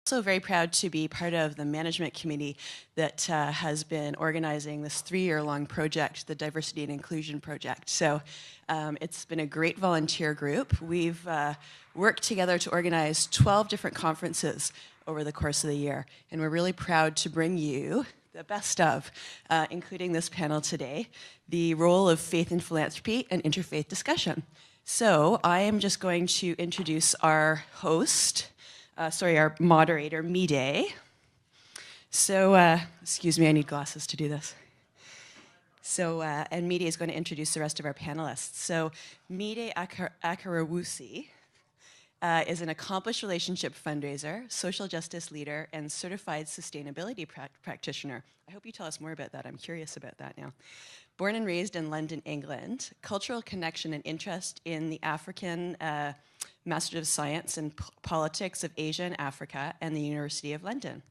Also very proud to be part of the management committee that has been organizing this 3-year-long project, the Diversity and Inclusion Project. So it's been a great volunteer group. We've worked together to organize 12 different conferences over the course of the year, and we're really proud to bring you the best of, including this panel today, the role of faith in philanthropy and interfaith discussion. So I am just going to introduce our host, our moderator, Mide. So, excuse me, I need glasses to do this. So, and Mide is going to introduce the rest of our panelists. So, Mide Akarawusi is an accomplished relationship fundraiser, social justice leader, and certified sustainability practitioner. I hope you tell us more about that. I'm curious about that now. Born and raised in London, England, cultural connection and interest in the African Master of Science and Politics of Asia and Africa and the University of London.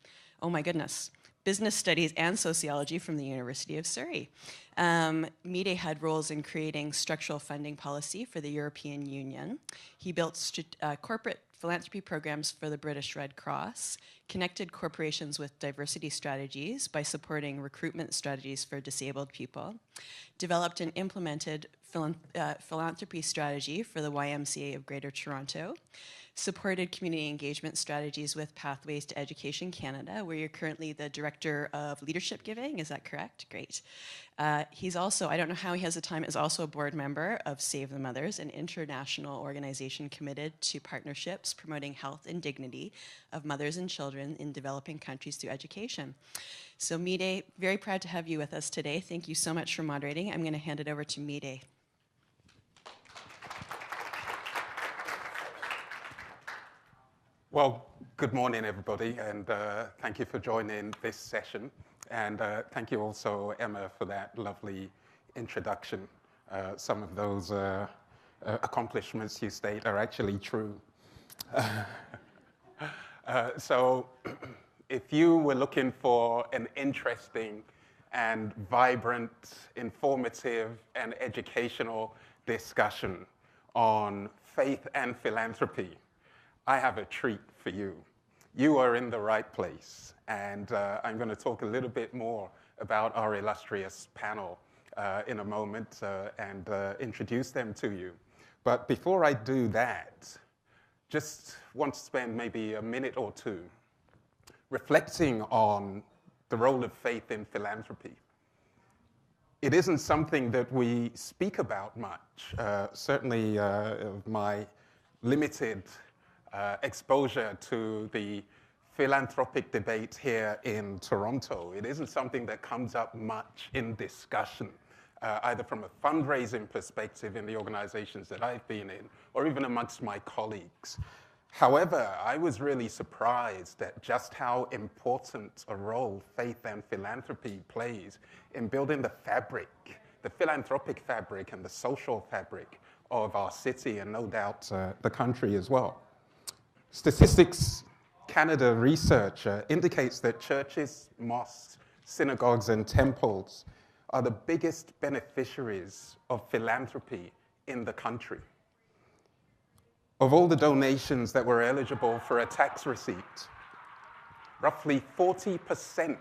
Oh my goodness. Business studies and sociology from the University of Surrey. Mide had roles in creating structural funding policy for the European Union. He built corporate philanthropy programs for the British Red Cross, connected corporations with diversity strategies by supporting recruitment strategies for disabled people, developed and implemented philanthropy strategy for the YMCA of Greater Toronto, supported community engagement strategies with Pathways to Education Canada, where you're currently the Director of Leadership Giving, is that correct? Great. He's also, I don't know how he has the time, is also a board member of Save the Mothers, an international organization committed to partnerships promoting health and dignity of mothers and children in developing countries through education. So Mide, very proud to have you with us today. Thank you so much for moderating. I'm going to hand it over to Mide. Well, good morning, everybody, and thank you for joining this session. And thank you also, Emma, for that lovely introduction. Some of those accomplishments you state are actually true. So if you were looking for an interesting and vibrant, informative, and educational discussion on faith and philanthropy, I have a treat for you. You are in the right place, and I'm going to talk a little bit more about our illustrious panel in a moment and introduce them to you. But before I do that, just want to spend maybe a minute or two reflecting on the role of faith in philanthropy. It isn't something that we speak about much, certainly of my limited exposure to the philanthropic debate here in Toronto. It isn't something that comes up much in discussion, either from a fundraising perspective in the organizations that I've been in, or even amongst my colleagues. However, I was really surprised at just how important a role faith and philanthropy plays in building the fabric, the philanthropic fabric and the social fabric of our city, and no doubt the country as well. Statistics Canada research indicates that churches, mosques, synagogues, and temples are the biggest beneficiaries of philanthropy in the country. Of all the donations that were eligible for a tax receipt, roughly 40%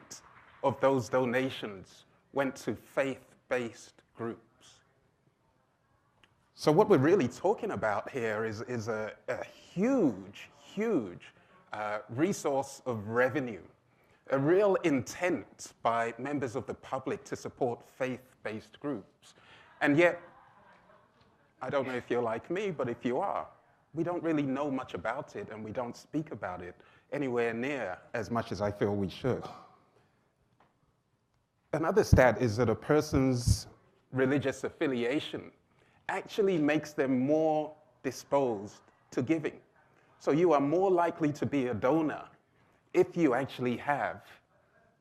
of those donations went to faith-based groups. So what we're really talking about here is a huge resource of revenue, a real intent by members of the public to support faith-based groups. And yet, I don't know if you're like me, but if you are, we don't really know much about it, and we don't speak about it anywhere near as much as I feel we should. Another stat is that a person's religious affiliation actually makes them more disposed to giving. So you are more likely to be a donor if you actually have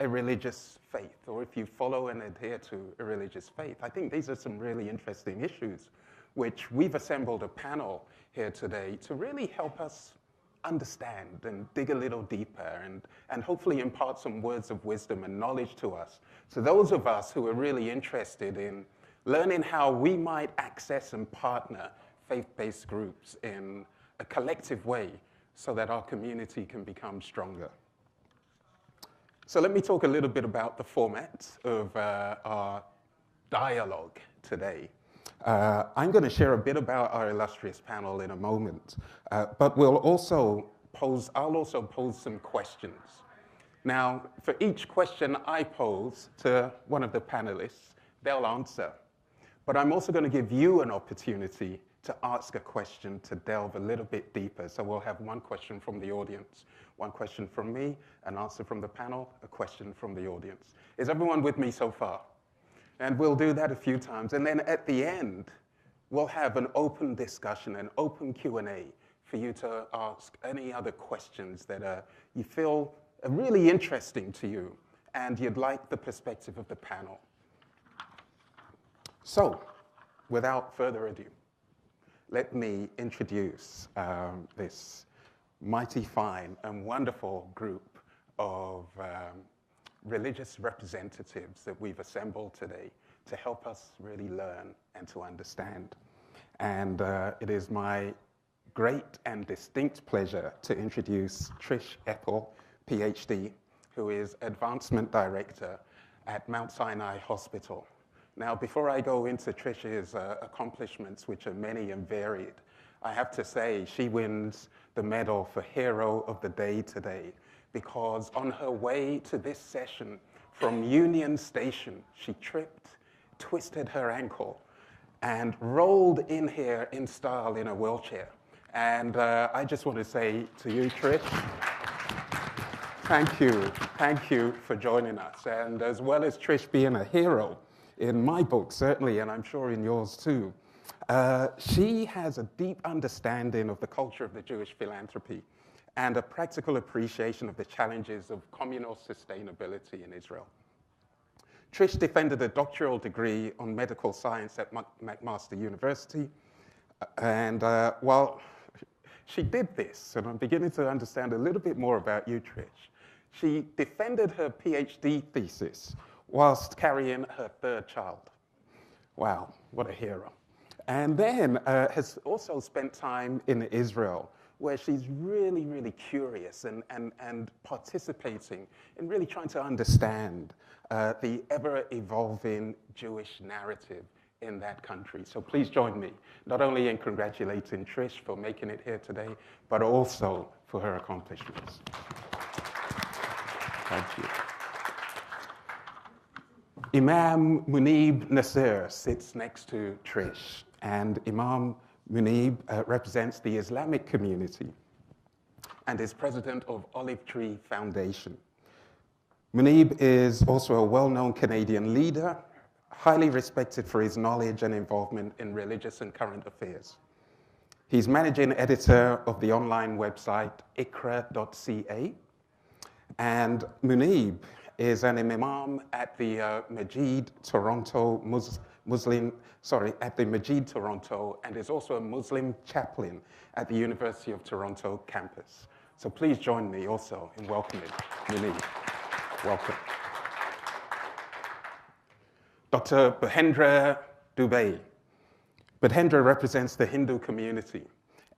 a religious faith, or if you follow and adhere to a religious faith. I think these are some really interesting issues, which we've assembled a panel here today to really help us understand and dig a little deeper and hopefully impart some words of wisdom and knowledge to us. So those of us who are really interested in learning how we might access and partner faith-based groups in a collective way so that our community can become stronger. So let me talk a little bit about the format of our dialogue today. I'm going to share a bit about our illustrious panel in a moment, but I'll also pose some questions. Now, for each question I pose to one of the panelists, they'll answer. But I'm also going to give you an opportunity to ask a question to delve a little bit deeper. So we'll have one question from the audience, one question from me, an answer from the panel, a question from the audience. Is everyone with me so far? And we'll do that a few times. And then at the end, we'll have an open discussion, an open Q&A for you to ask any other questions that you feel are really interesting to you and you'd like the perspective of the panel. So, without further ado, let me introduce this mighty fine and wonderful group of religious representatives that we've assembled today to help us really learn and to understand. And it is my great and distinct pleasure to introduce Trish Epple, PhD, who is Advancement Director at Mount Sinai Hospital. Now, before I go into Trish's accomplishments, which are many and varied, I have to say she wins the medal for Hero of the Day today, because on her way to this session from Union Station, she tripped, twisted her ankle, and rolled in here in style in a wheelchair. And I just want to say to you, Trish, thank you for joining us. And as well as Trish being a hero in my book, certainly, and I'm sure in yours too, she has a deep understanding of the culture of the Jewish philanthropy and a practical appreciation of the challenges of communal sustainability in Israel. Trish defended a doctoral degree on medical science at McMaster University, and while she did this, and I'm beginning to understand a little bit more about you, Trish, she defended her PhD thesis whilst carrying her third child. Wow, what a hero. And then has also spent time in Israel, where she's really, really curious and participating in really trying to understand the ever-evolving Jewish narrative in that country. So please join me, not only in congratulating Trish for making it here today, but also for her accomplishments. Thank you. Imam Munib Nasser sits next to Trish, and Imam Munib represents the Islamic community and is president of Olive Tree Foundation. Munib is also a well-known Canadian leader, highly respected for his knowledge and involvement in religious and current affairs. He's managing editor of the online website ikra.ca, and Munib is an imam at the Majid Toronto and is also a Muslim chaplain at the University of Toronto campus. So please join me also in welcoming Munib. Welcome. Dr. Bhendra Dubey. Bhendra represents the Hindu community,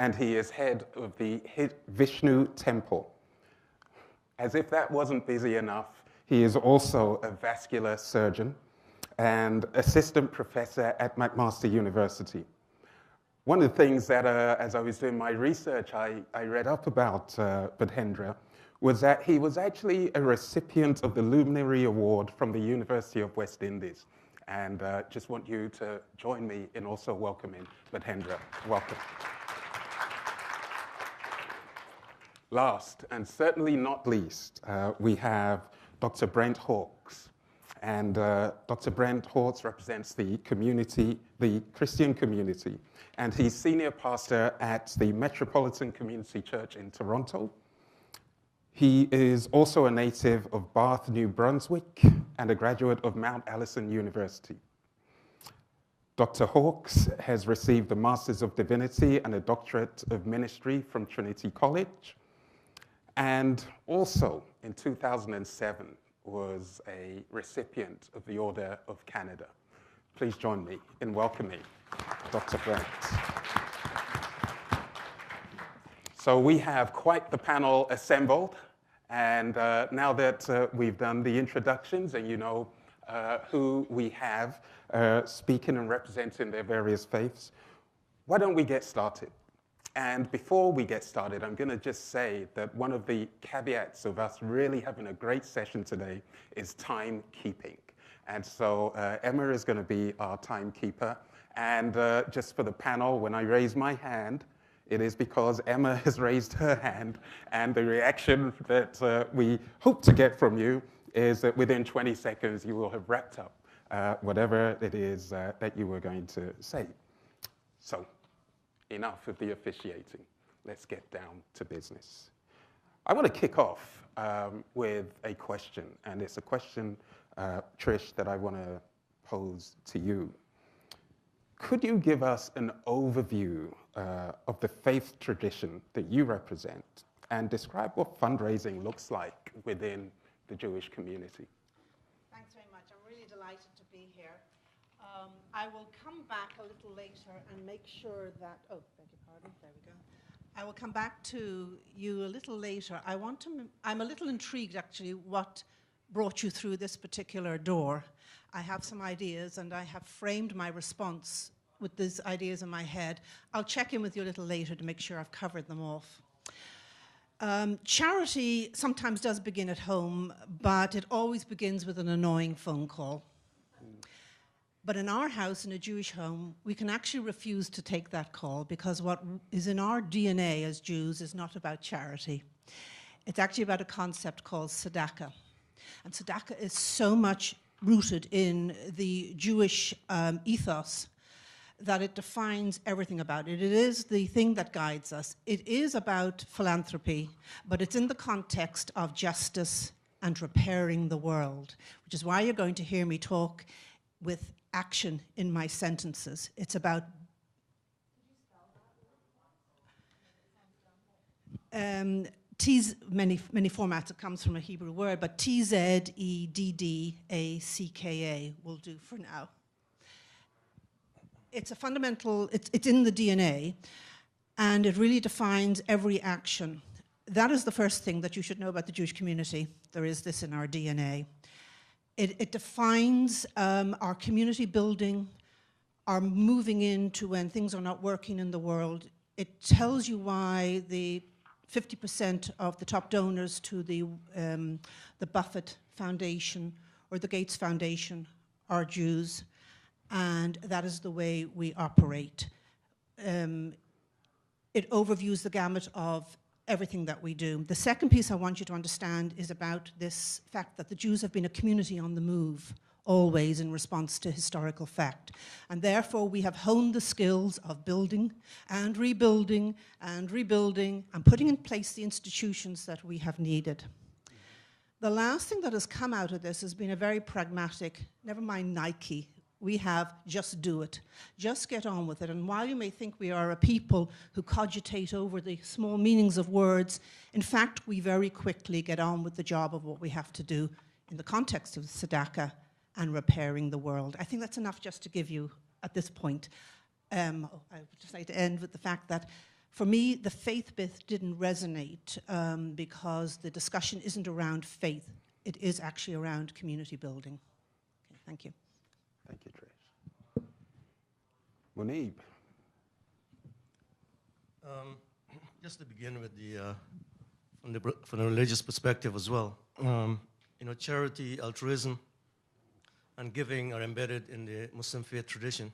and he is head of the Vishnu Temple. As if that wasn't busy enough, he is also a vascular surgeon and assistant professor at McMaster University. One of the things that, as I was doing my research, I read up about Bhendra was that he was actually a recipient of the Luminary Award from the University of West Indies. And just want you to join me in also welcoming Bhendra. Welcome. Last, and certainly not least, we have Dr. Brent Hawkes. And Dr. Brent Hawkes represents the community, the Christian community. And he's senior pastor at the Metropolitan Community Church in Toronto. He is also a native of Bath, New Brunswick, and a graduate of Mount Allison University. Dr. Hawkes has received a Master's of Divinity and a Doctorate of Ministry from Trinity College, and also in 2007 was a recipient of the Order of Canada. Please join me in welcoming Dr. Brent. So we have quite the panel assembled, and now that we've done the introductions and you know who we have speaking and representing their various faiths, why don't we get started? And before we get started, I'm going to just say that one of the caveats of us really having a great session today is timekeeping. And so Emma is going to be our timekeeper. And just for the panel, when I raise my hand, it is because Emma has raised her hand. And the reaction that we hope to get from you is that within 20 seconds, you will have wrapped up whatever it is that you were going to say. So, enough of the officiating. Let's get down to business. I want to kick off with a question, and it's a question, Trish, that I want to pose to you. Could you give us an overview of the faith tradition that you represent and describe what fundraising looks like within the Jewish community? Thanks very much. I'm really delighted to be here. I will come back a little later and make sure that, oh, beg your pardon, there we go. I will come back to you a little later. I'm a little intrigued actually what brought you through this particular door. I have some ideas and I have framed my response with these ideas in my head. I'll check in with you a little later to make sure I've covered them off. Charity sometimes does begin at home, but it always begins with an annoying phone call. But in our house, in a Jewish home, we can actually refuse to take that call because what is in our DNA as Jews is not about charity. It's actually about a concept called tzedakah. And tzedakah is so much rooted in the Jewish ethos that it defines everything about it. It is the thing that guides us. It is about philanthropy, but it's in the context of justice and repairing the world, which is why you're going to hear me talk with action in my sentences. It's about many formats. It comes from a Hebrew word, but T-Z-E-D-D-A-C-K-A will do for now. It's a fundamental, it's in the DNA, and it really defines every action. That is the first thing that you should know about the Jewish community. There is this in our DNA. It defines our community building, our moving into when things are not working in the world. It tells you why the 50% of the top donors to the Buffett Foundation or the Gates Foundation are Jews, and that is the way we operate. It overviews the gamut of everything that we do. The second piece I want you to understand is about this fact that the Jews have been a community on the move, always in response to historical fact. And therefore, we have honed the skills of building and rebuilding and rebuilding and putting in place the institutions that we have needed. The last thing that has come out of this has been a very pragmatic, never mind Nike, we have just do it. Just get on with it. And while you may think we are a people who cogitate over the small meanings of words, in fact, we very quickly get on with the job of what we have to do in the context of tzedakah and repairing the world. I think that's enough just to give you at this point. I would just like to end with the fact that for me, the faith bit didn't resonate because the discussion isn't around faith. It is actually around community building. Okay, thank you. Thank you, Trish. Munib. Just to begin with from the religious perspective as well. Charity, altruism, and giving are embedded in the Muslim faith tradition.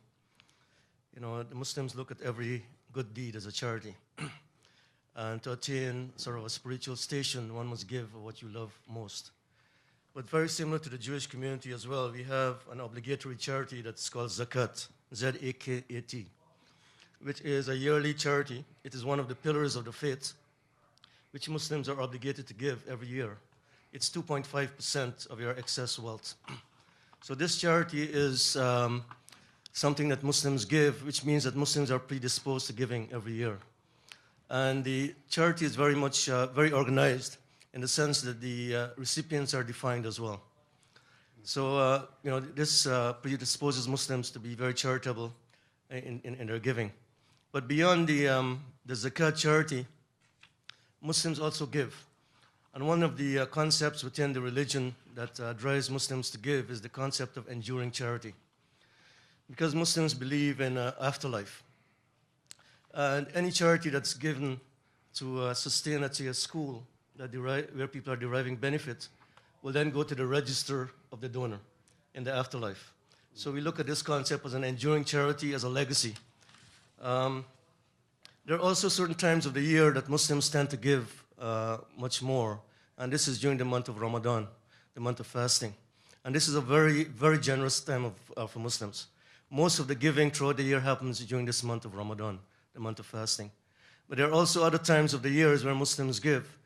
The Muslims look at every good deed as a charity. And to attain sort of a spiritual station, one must give what you love most. But very similar to the Jewish community as well, we have an obligatory charity that's called Zakat, Z-A-K-A-T, which is a yearly charity. It is one of the pillars of the faith, which Muslims are obligated to give every year. It's 2.5% of your excess wealth. So this charity is something that Muslims give, which means that Muslims are predisposed to giving every year. And the charity is very much, very organized, in the sense that the recipients are defined as well. So, this predisposes Muslims to be very charitable in their giving. But beyond the zakat charity, Muslims also give. And one of the concepts within the religion that drives Muslims to give is the concept of enduring charity. Because Muslims believe in afterlife. And any charity that's given to sustain, let's say, a school where people are deriving benefit will then go to the register of the donor in the afterlife. So we look at this concept as an enduring charity, as a legacy. There are also certain times of the year that Muslims tend to give much more, and this is during the month of Ramadan, the month of fasting. And this is a very, very generous time for Muslims. Most of the giving throughout the year happens during this month of Ramadan, the month of fasting. But there are also other times of the years where Muslims give,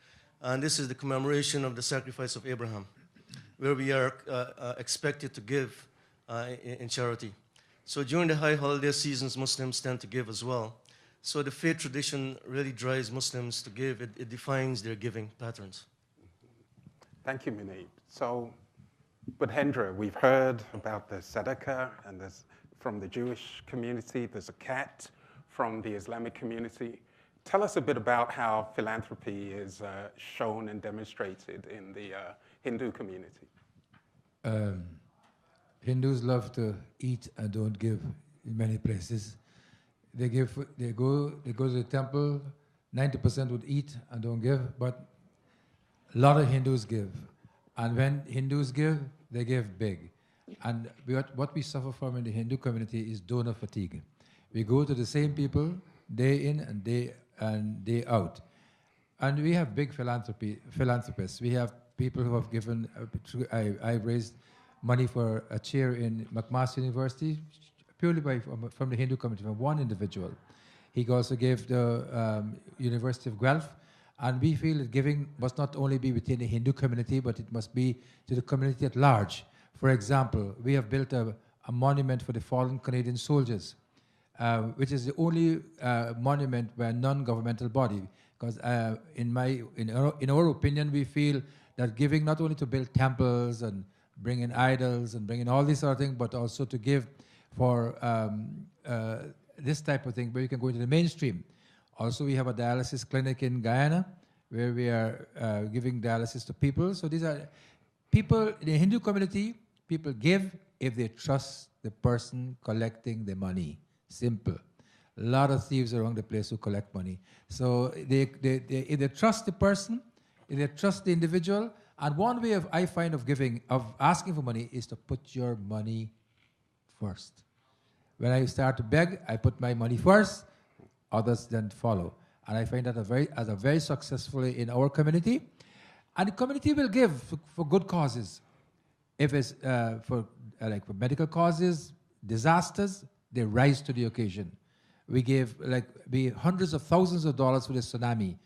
and this is the commemoration of the sacrifice of Abraham, where we are expected to give in charity. So during the high holiday seasons, Muslims tend to give as well. So the faith tradition really drives Muslims to give. It defines their giving patterns. Thank you, Muneeb. So, but Hendra, we've heard about the Sadaqah and from the Jewish community, the Zakat from the Islamic community. Tell us a bit about how philanthropy is shown and demonstrated in the Hindu community. Hindus love to eat and don't give in many places. They go to the temple, 90% would eat and don't give, but a lot of Hindus give. And when Hindus give, they give big. And what we suffer from in the Hindu community is donor fatigue. We go to the same people day in and day out. And we have big philanthropists. We have people who have given, I've raised money for a chair in McMaster University, purely from the Hindu community, from one individual. He also gave the University of Guelph, and we feel that giving must not only be within the Hindu community, but it must be to the community at large. For example, we have built a monument for the fallen Canadian soldiers, which is the only monument by a non-governmental body. Because in our opinion, we feel that giving not only to build temples and bring in idols and bring in all these sort of things, but also to give for this type of thing where you can go into the mainstream. Also, we have a dialysis clinic in Guyana where we are giving dialysis to people. So these are people in the Hindu community, people give if they trust the person collecting the money. Simple. A lot of thieves around the place who collect money. So if they trust the person, if they trust the individual, and one way I find of giving, of asking for money, is to put your money first. When I start to beg, I put my money first, others then follow. And I find that as a very successfully in our community. And the community will give for good causes. If it's for medical causes, disasters, they rise to the occasion. We gave hundreds of thousands of dollars for the tsunami,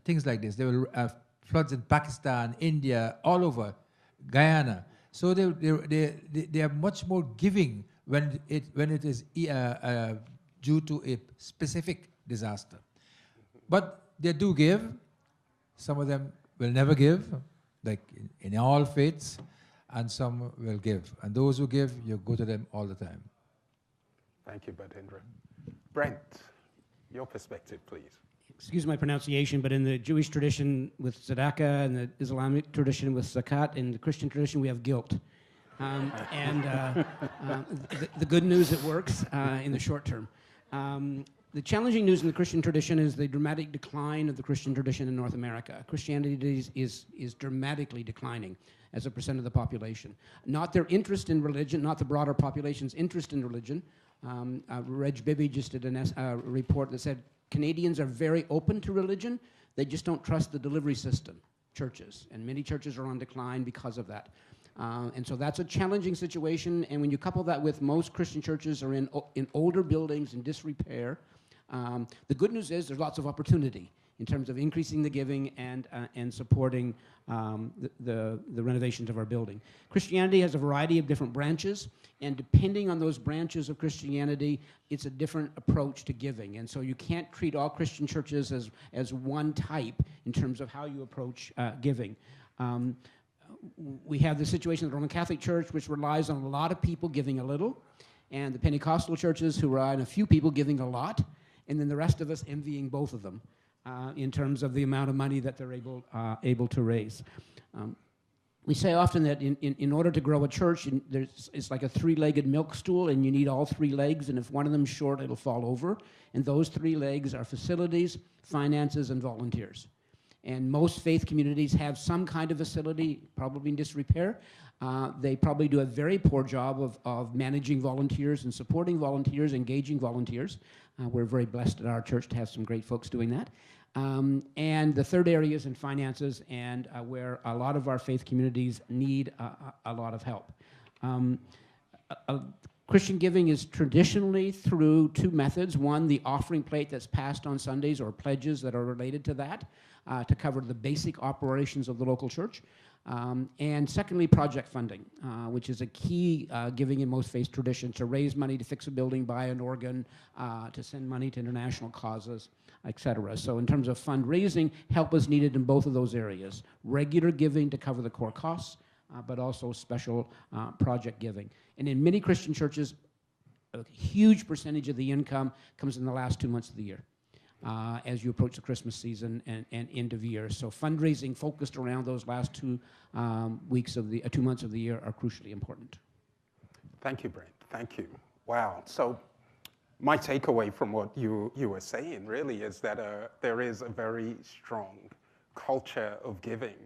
things like this. There were floods in Pakistan, India, all over, Guyana. So they are much more giving when it is due to a specific disaster. But they do give. Some of them will never give, like in all faiths, and some will give. And those who give, you go to them all the time. Thank you, Badendra. Brent, your perspective, please. Excuse my pronunciation, but in the Jewish tradition with tzedakah and the Islamic tradition with zakat, in the Christian tradition we have guilt. The good news, it works in the short term. The challenging news in the Christian tradition is the dramatic decline of the Christian tradition in North America. Christianity is dramatically declining as a percent of the population. Not their interest in religion, not the broader population's interest in religion. Reg Bibby just did a report that said Canadians are very open to religion. They just don't trust the delivery system, churches. And many churches are on decline because of that. And so that's a challenging situation. And when you couple that with most Christian churches are in older buildings in disrepair, the good news is there's lots of opportunity in terms of increasing the giving and supporting the renovations of our building. Christianity has a variety of different branches, and depending on those branches of Christianity, it's a different approach to giving. And so you can't treat all Christian churches as one type in terms of how you approach giving. We have the situation of the Roman Catholic Church, which relies on a lot of people giving a little, and the Pentecostal churches who rely on a few people giving a lot, and then the rest of us envying both of them. in terms of the amount of money that they're able to raise. We say often that in order to grow a church, it's like a three-legged milk stool, and you need all three legs, and if one of them's short, it'll fall over. And those three legs are facilities, finances, and volunteers. And most faith communities have some kind of facility, probably in disrepair. They probably do a very poor job of managing volunteers and supporting volunteers, engaging volunteers. We're very blessed at our church to have some great folks doing that. And the third area is in finances, and where a lot of our faith communities need a lot of help. Christian giving is traditionally through two methods. One, the offering plate that's passed on Sundays, or pledges that are related to that, to cover the basic operations of the local church. And secondly, project funding, which is a key giving in most faith traditions, to raise money to fix a building, buy an organ, to send money to international causes, etc. So in terms of fundraising, help is needed in both of those areas. Regular giving to cover the core costs, but also special project giving. And in many Christian churches, a huge percentage of the income comes in the last 2 months of the year, as you approach the Christmas season and end of year. So fundraising focused around those last 2 months of the year are crucially important. Thank you, Brent. Thank you. Wow. So my takeaway from what you were saying really is that there is a very strong culture of giving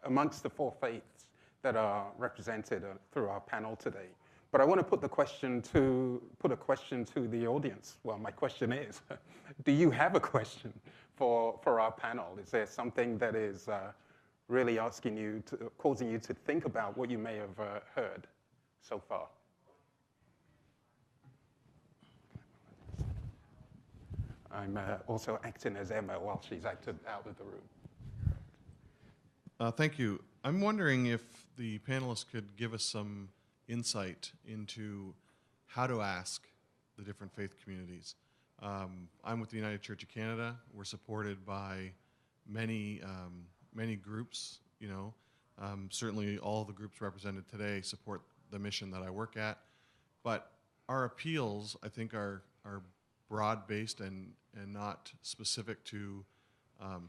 amongst the four faiths that are represented through our panel today. But I want to put a question to the audience. Well, my question is, do you have a question for our panel? Is there something that is really causing you to think about what you may have heard so far? I'm also acting as Emma while she's acted out of the room. Thank you. I'm wondering if the panelists could give us some insight into how to ask the different faith communities. I'm with the United Church of Canada. We're supported by many groups. Certainly all the groups represented today support the mission that I work at. But our appeals, I think, are broad-based and not specific to,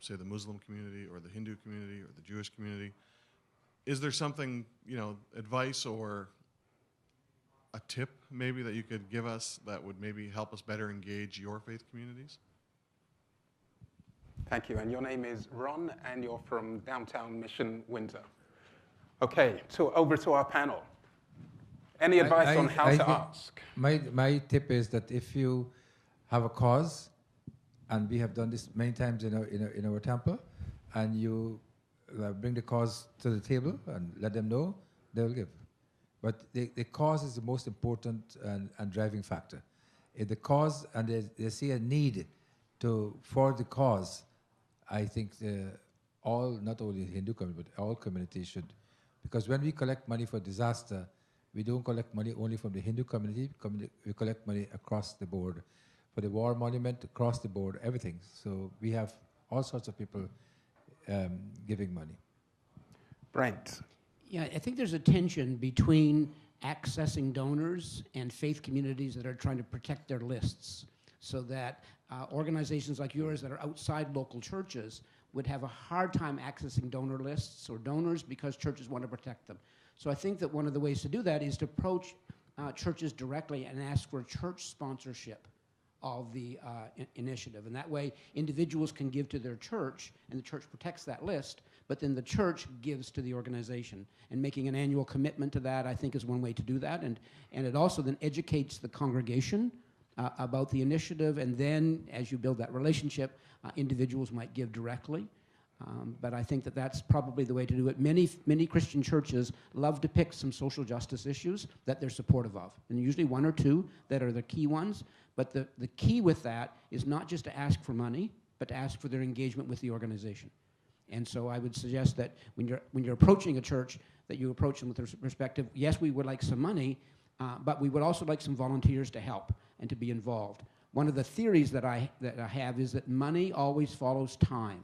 say, the Muslim community or the Hindu community or the Jewish community. Is there something, advice or a tip maybe that you could give us that would maybe help us better engage your faith communities? Thank you. And your name is Ron, and you're from downtown Mission, Windsor. Okay, over to our panel. Any advice on how to ask? My tip is that if you have a cause, and we have done this many times in our temple, and you bring the cause to the table and let them know, they will give. But the cause is the most important and driving factor. If the cause, and they see a need for the cause, I think not only the Hindu community, but all communities should. Because when we collect money for disaster, we don't collect money only from the Hindu community, we collect money across the board. For the war monument, across the board, everything. So we have all sorts of people giving money. Brent. Yeah, I think there's a tension between accessing donors and faith communities that are trying to protect their lists, so that organizations like yours that are outside local churches would have a hard time accessing donor lists or donors because churches want to protect them. So I think that one of the ways to do that is to approach churches directly and ask for church sponsorship of the initiative. And that way, individuals can give to their church, and the church protects that list, but then the church gives to the organization. And making an annual commitment to that, I think, is one way to do that. And it also then educates the congregation about the initiative, and then, as you build that relationship, individuals might give directly. But I think that that's probably the way to do it. Many Christian churches love to pick some social justice issues that they're supportive of, and usually one or two that are the key ones. But the key with that is not just to ask for money, but to ask for their engagement with the organization. And so I would suggest that when you're approaching a church, that you approach them with the perspective, yes, we would like some money, but we would also like some volunteers to help and to be involved. One of the theories that I have is that money always follows time.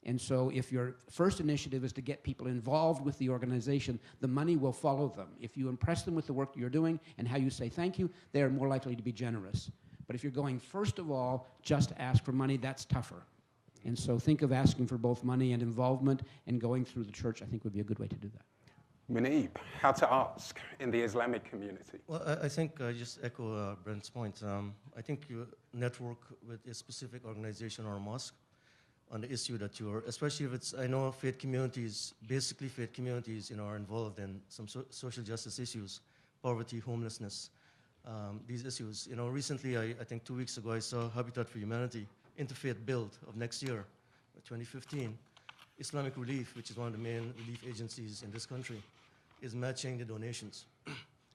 And so if your first initiative is to get people involved with the organization, the money will follow them. If you impress them with the work you're doing and how you say thank you, they're more likely to be generous. But if you're going, first of all, just to ask for money, that's tougher. And so think of asking for both money and involvement, and going through the church, I think, would be a good way to do that. Muneeb, how to ask in the Islamic community? Well, I think I just echo Brent's point. I think you network with a specific organization or mosque on the issue that you're, especially if it's, I know faith communities, basically faith communities, are involved in some social justice issues, poverty, homelessness, these issues. Recently, I think 2 weeks ago, I saw Habitat for Humanity Interfaith build of next year, 2015. Islamic Relief, which is one of the main relief agencies in this country, is matching the donations.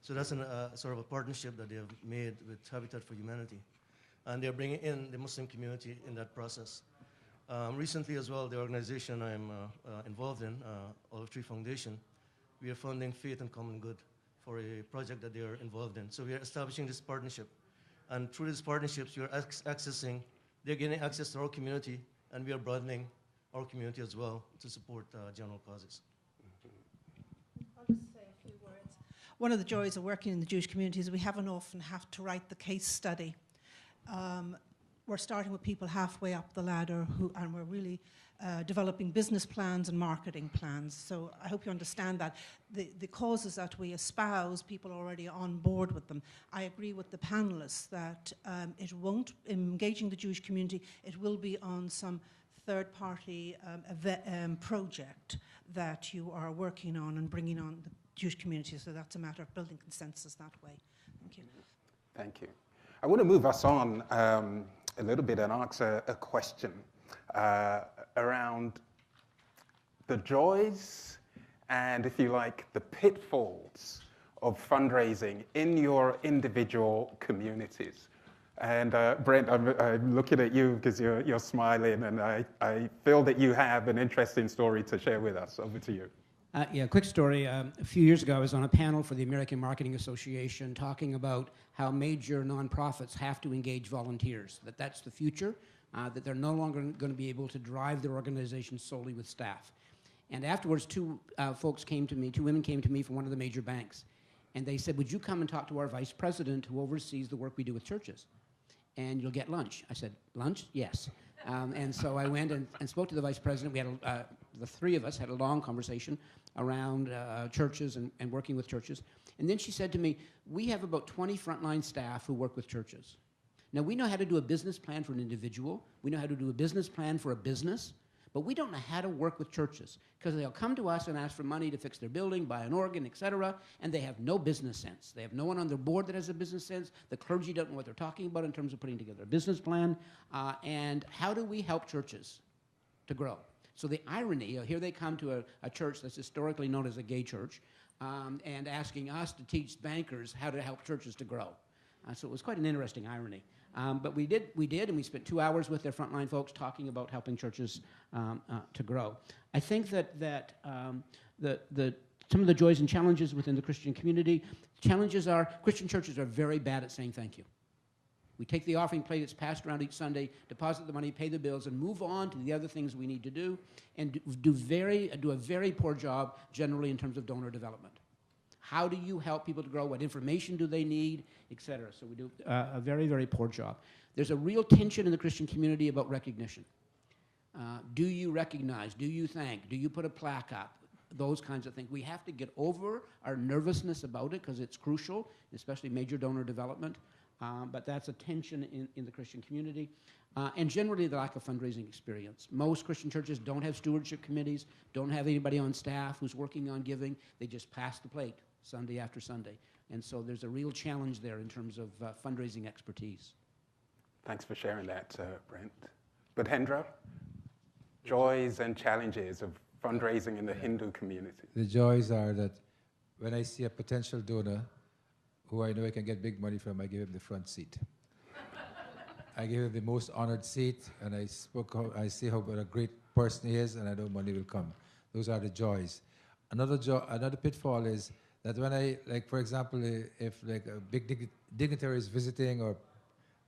So that's sort of a partnership that they have made with Habitat for Humanity. And they're bringing in the Muslim community in that process. Recently as well, the organization I'm involved in, Olive Tree Foundation, we are funding Faith and Common Good for a project that they are involved in. So we are establishing this partnership. And through these partnerships, you're they're getting access to our community, and we are broadening our community as well to support general causes. I'll just say a few words. One of the joys of working in the Jewish community is we haven't often have to write the case study. We're starting with people halfway up the ladder and we're really developing business plans and marketing plans. So I hope you understand that. The causes that we espouse, people are already on board with them. I agree with the panelists that it won't, engaging the Jewish community, it will be on some third-party project that you are working on and bringing on the Jewish community. So that's a matter of building consensus that way. Thank you. Thank you. I want to move us on a little bit and ask a question around the joys and, if you like, the pitfalls of fundraising in your individual communities. And Brent, I'm looking at you because you're smiling, and I feel that you have an interesting story to share with us. Over to you. Yeah, quick story. A few years ago, I was on a panel for the American Marketing Association talking about how major nonprofits have to engage volunteers, that's the future, that they're no longer going to be able to drive their organization solely with staff. And afterwards, two women came to me from one of the major banks, and they said, would you come and talk to our vice president who oversees the work we do with churches? And you'll get lunch. I said, lunch? Yes. And so I went and spoke to the vice president. We had the three of us had a long conversation around churches and working with churches. And then she said to me, we have about 20 frontline staff who work with churches. Now, we know how to do a business plan for an individual. We know how to do a business plan for a business. But we don't know how to work with churches because they'll come to us and ask for money to fix their building, buy an organ, etc., and they have no business sense. They have no one on their board that has a business sense. The clergy don't know what they're talking about in terms of putting together a business plan. And how do we help churches to grow? So the irony, here they come to a church that's historically known as a gay church and asking us to teach bankers how to help churches to grow. So it was quite an interesting irony. But we did, and we spent 2 hours with their frontline folks talking about helping churches to grow. I think that some of the joys and challenges within the Christian community, challenges are Christian churches are very bad at saying thank you. We take the offering plate that's passed around each Sunday, deposit the money, pay the bills, and move on to the other things we need to do, and do a very poor job generally in terms of donor development. How do you help people to grow? What information do they need, et cetera? So we do a very, very poor job. There's a real tension in the Christian community about recognition. Do you recognize? Do you thank? Do you put a plaque up? Those kinds of things. We have to get over our nervousness about it because it's crucial, especially major donor development. But that's a tension in the Christian community. And generally the lack of fundraising experience. Most Christian churches don't have stewardship committees, don't have anybody on staff who's working on giving. They just pass the plate Sunday after Sunday. And so there's a real challenge there in terms of fundraising expertise. Thanks for sharing that, Brent. But Hendra, joys and challenges of fundraising in the Hindu community. The joys are that when I see a potential donor who I know I can get big money from, I give him the front seat. I give him the most honored seat, and I see how what a great person he is, and I know money will come. Those are the joys. Another pitfall is that when like for example, if like a big dignitary is visiting or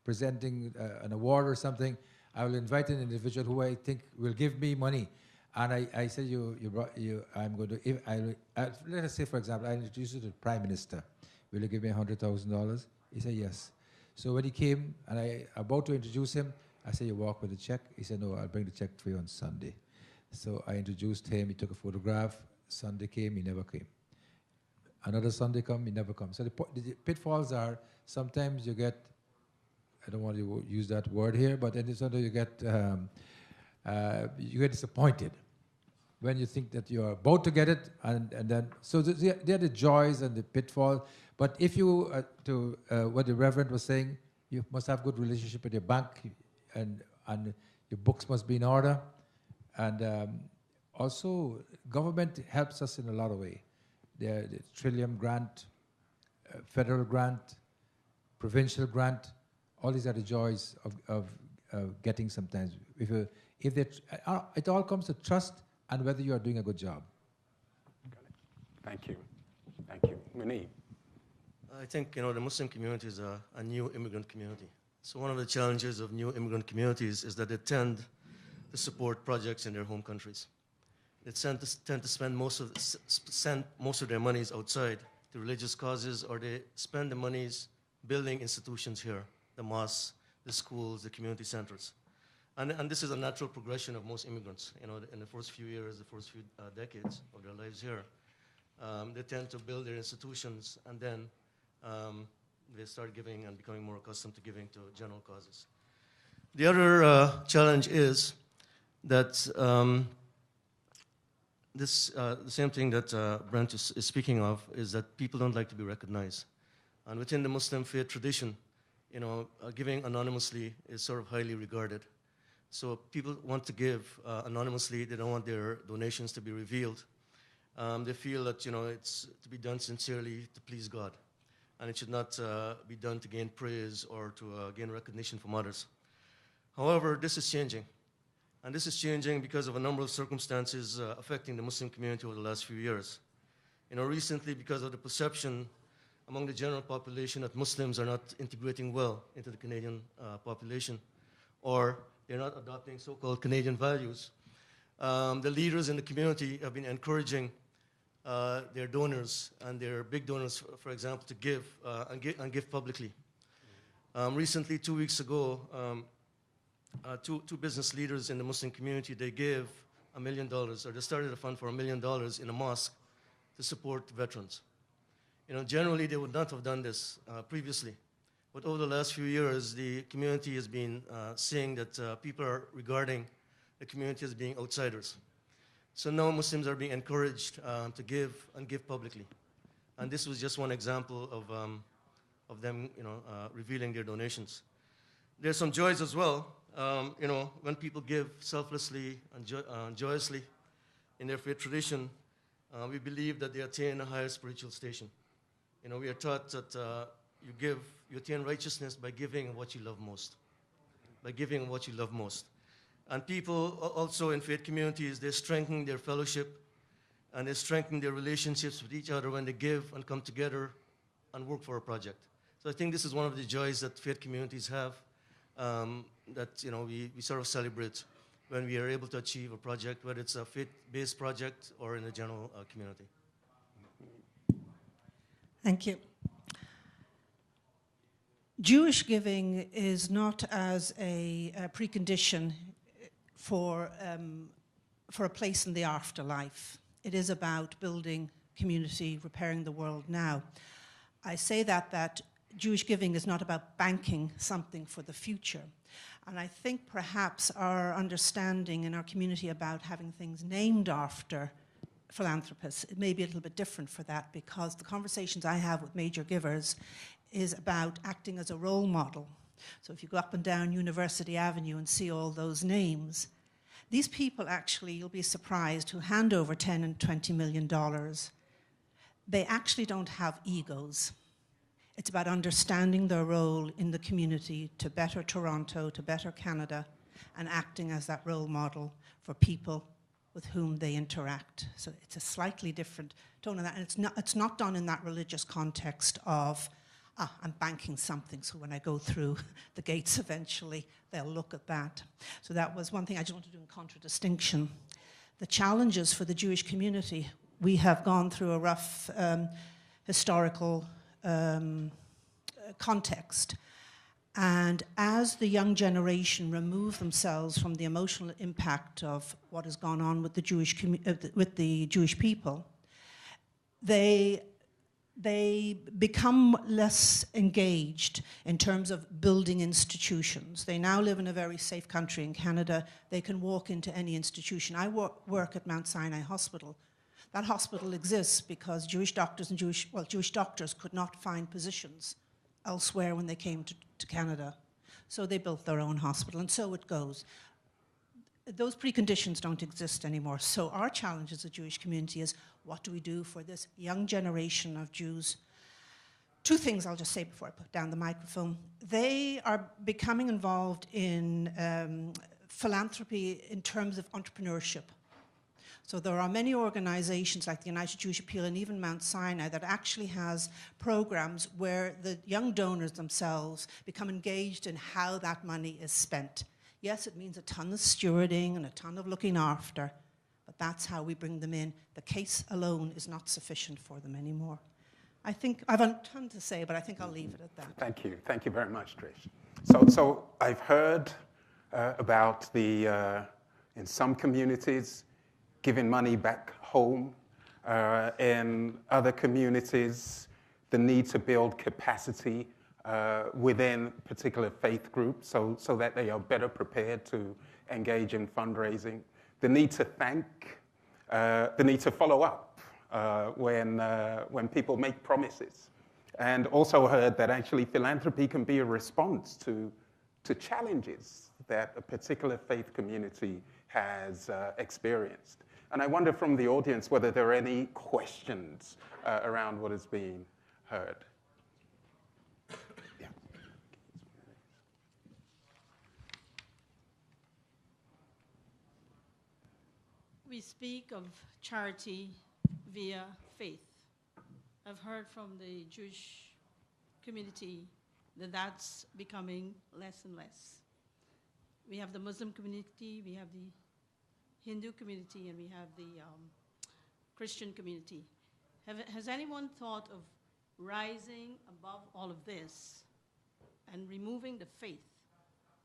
presenting an award or something, I will invite an individual who I think will give me money. And I said, I'm going to, let us say, for example, I introduce you to the Prime Minister. Will you give me $100,000? He said, yes. So when he came and I about to introduce him, I said, "You walk with a check?" He said, "No, I'll bring the check for you on Sunday." So I introduced him. He took a photograph. Sunday came, he never came. Another Sunday come, he never comes. So the pitfalls are sometimes you get, I don't want to use that word here, but then sometimes you get disappointed when you think that you're about to get it, and then, so they're the joys and the pitfall. But if you, what the Reverend was saying, you must have good relationship with your bank, and your books must be in order. And also, government helps us in a lot of ways. The Trillium grant, federal grant, provincial grant, all these are the joys of getting sometimes. It all comes to trust and whether you are doing a good job. Got it. Thank you. Thank you. Munib. I think, the Muslim community is a new immigrant community. So one of the challenges of new immigrant communities is that they tend to support projects in their home countries. They tend to spend send most of their monies outside to religious causes, or they spend the monies building institutions here, the mosques, the schools, the community centers. And this is a natural progression of most immigrants. In the first few years, the first few decades of their lives here, they tend to build their institutions, and then they start giving and becoming more accustomed to giving to general causes. The other challenge is that the same thing that Brent is speaking of, is that people don't like to be recognized. And within the Muslim faith tradition, giving anonymously is sort of highly regarded. So people want to give anonymously. They don't want their donations to be revealed. They feel that it's to be done sincerely to please God, and it should not be done to gain praise or to gain recognition from others. However, this is changing. And this is changing because of a number of circumstances affecting the Muslim community over the last few years. Recently, because of the perception among the general population that Muslims are not integrating well into the Canadian population, or they're not adopting so-called Canadian values, the leaders in the community have been encouraging their donors and their big donors, for example, to give and give publicly. Recently, 2 weeks ago, two business leaders in the Muslim community, they gave $1 million, or they started a fund for $1 million in a mosque to support veterans. Generally they would not have done this previously, but over the last few years, the community has been seeing that people are regarding the community as being outsiders. So now Muslims are being encouraged to give and give publicly. And this was just one example of them, revealing their donations. There's some joys as well. When people give selflessly and joyously in their faith tradition, we believe that they attain a higher spiritual station. We are taught that you attain righteousness by giving what you love most. By giving what you love most. And people also in faith communities, they strengthen their fellowship and they strengthen their relationships with each other when they give and come together and work for a project. So I think this is one of the joys that faith communities have. That we sort of celebrate when we are able to achieve a project, whether it's a faith-based project or in the general community. Thank you. Jewish giving is not as a precondition for a place in the afterlife. It is about building community, repairing the world now. I say that Jewish giving is not about banking something for the future. And I think perhaps our understanding in our community about having things named after philanthropists, it may be a little bit different for that, because the conversations I have with major givers is about acting as a role model. So if you go up and down University Avenue and see all those names, these people actually, you'll be surprised, who hand over $10 and $20 million, they actually don't have egos. It's about understanding their role in the community to better Toronto, to better Canada, and acting as that role model for people with whom they interact. So it's a slightly different tone of that, and it's not done in that religious context of, I'm banking something, so when I go through the gates eventually, they'll look at that. So that was one thing I just want to do in contradistinction. The challenges for the Jewish community, we have gone through a rough historical context, And as the young generation remove themselves from the emotional impact of what has gone on with the Jewish people, they become less engaged in terms of building institutions. They now live in a very safe country in Canada. They can walk into any institution. I work at Mount Sinai Hospital. That hospital exists because Jewish doctors and Jewish doctors could not find positions elsewhere when they came to Canada. So they built their own hospital, and so it goes. Those preconditions don't exist anymore. So our challenge as a Jewish community is, what do we do for this young generation of Jews? Two things I'll just say before I put down the microphone. They are becoming involved in philanthropy in terms of entrepreneurship. So there are many organizations like the United Jewish Appeal and even Mount Sinai that actually has programs where the young donors themselves become engaged in how that money is spent. Yes, it means a ton of stewarding and a ton of looking after, but that's how we bring them in. The case alone is not sufficient for them anymore. I think I've a ton to say, but I think I'll leave it at that. Thank you. Thank you very much, Trish. So I've heard about in some communities, giving money back home. In other communities, the need to build capacity within particular faith groups so that they are better prepared to engage in fundraising. The need to thank, the need to follow up when people make promises. And also heard that actually philanthropy can be a response to challenges that a particular faith community has experienced. And I wonder from the audience whether there are any questions around what is being heard. Yeah. We speak of charity via faith. I've heard from the Jewish community that that's becoming less and less. We have the Muslim community, we have the Hindu community, and we have the Christian community. Has anyone thought of rising above all of this and removing the faith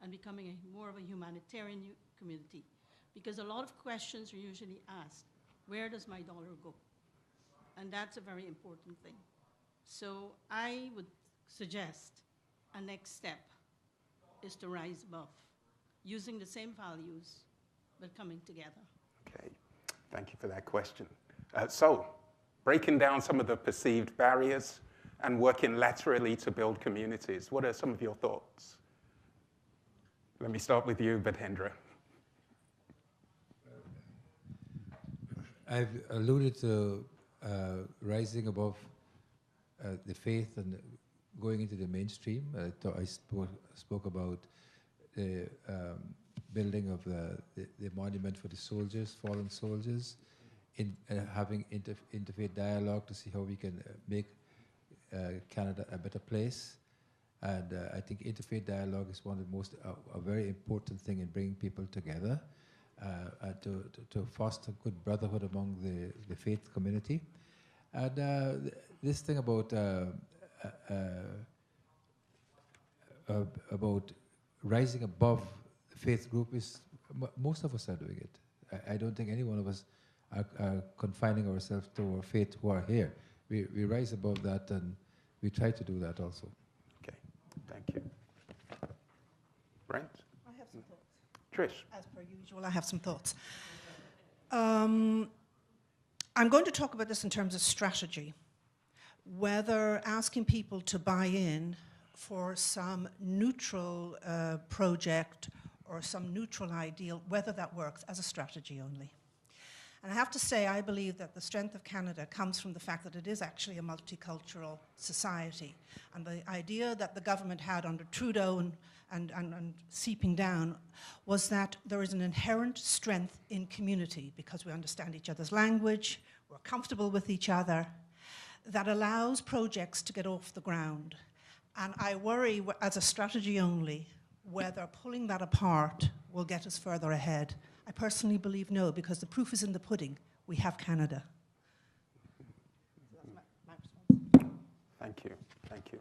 and becoming more of a humanitarian community? Because a lot of questions are usually asked, where does my dollar go? And that's a very important thing. So I would suggest a next step is to rise above, using the same values, but coming together. Okay, thank you for that question. So, breaking down some of the perceived barriers and working laterally to build communities. What are some of your thoughts? Let me start with you, Bhatendra. I've alluded to rising above the faith and going into the mainstream. I spoke about the building of the monument for the soldiers, fallen soldiers, having interfaith dialogue to see how we can make Canada a better place. And I think interfaith dialogue is one of the most, a very important thing in bringing people together, to foster good brotherhood among the faith community. And this thing about rising above the faith group is, most of us are doing it. I don't think any one of us are confining ourselves to our faith who are here. We rise above that, and we try to do that also. Okay, thank you. Brent? I have some thoughts. Trish? As per usual, I have some thoughts. I'm going to talk about this in terms of strategy, whether asking people to buy in for some neutral project or some neutral ideal, whether that works as a strategy only. And I have to say, I believe that the strength of Canada comes from the fact that it is actually a multicultural society. And the idea that the government had under Trudeau and seeping down was that there is an inherent strength in community because we understand each other's language, we're comfortable with each other, that allows projects to get off the ground. And I worry, as a strategy only, whether pulling that apart will get us further ahead. I personally believe no, because the proof is in the pudding. We have Canada. Thank you, thank you.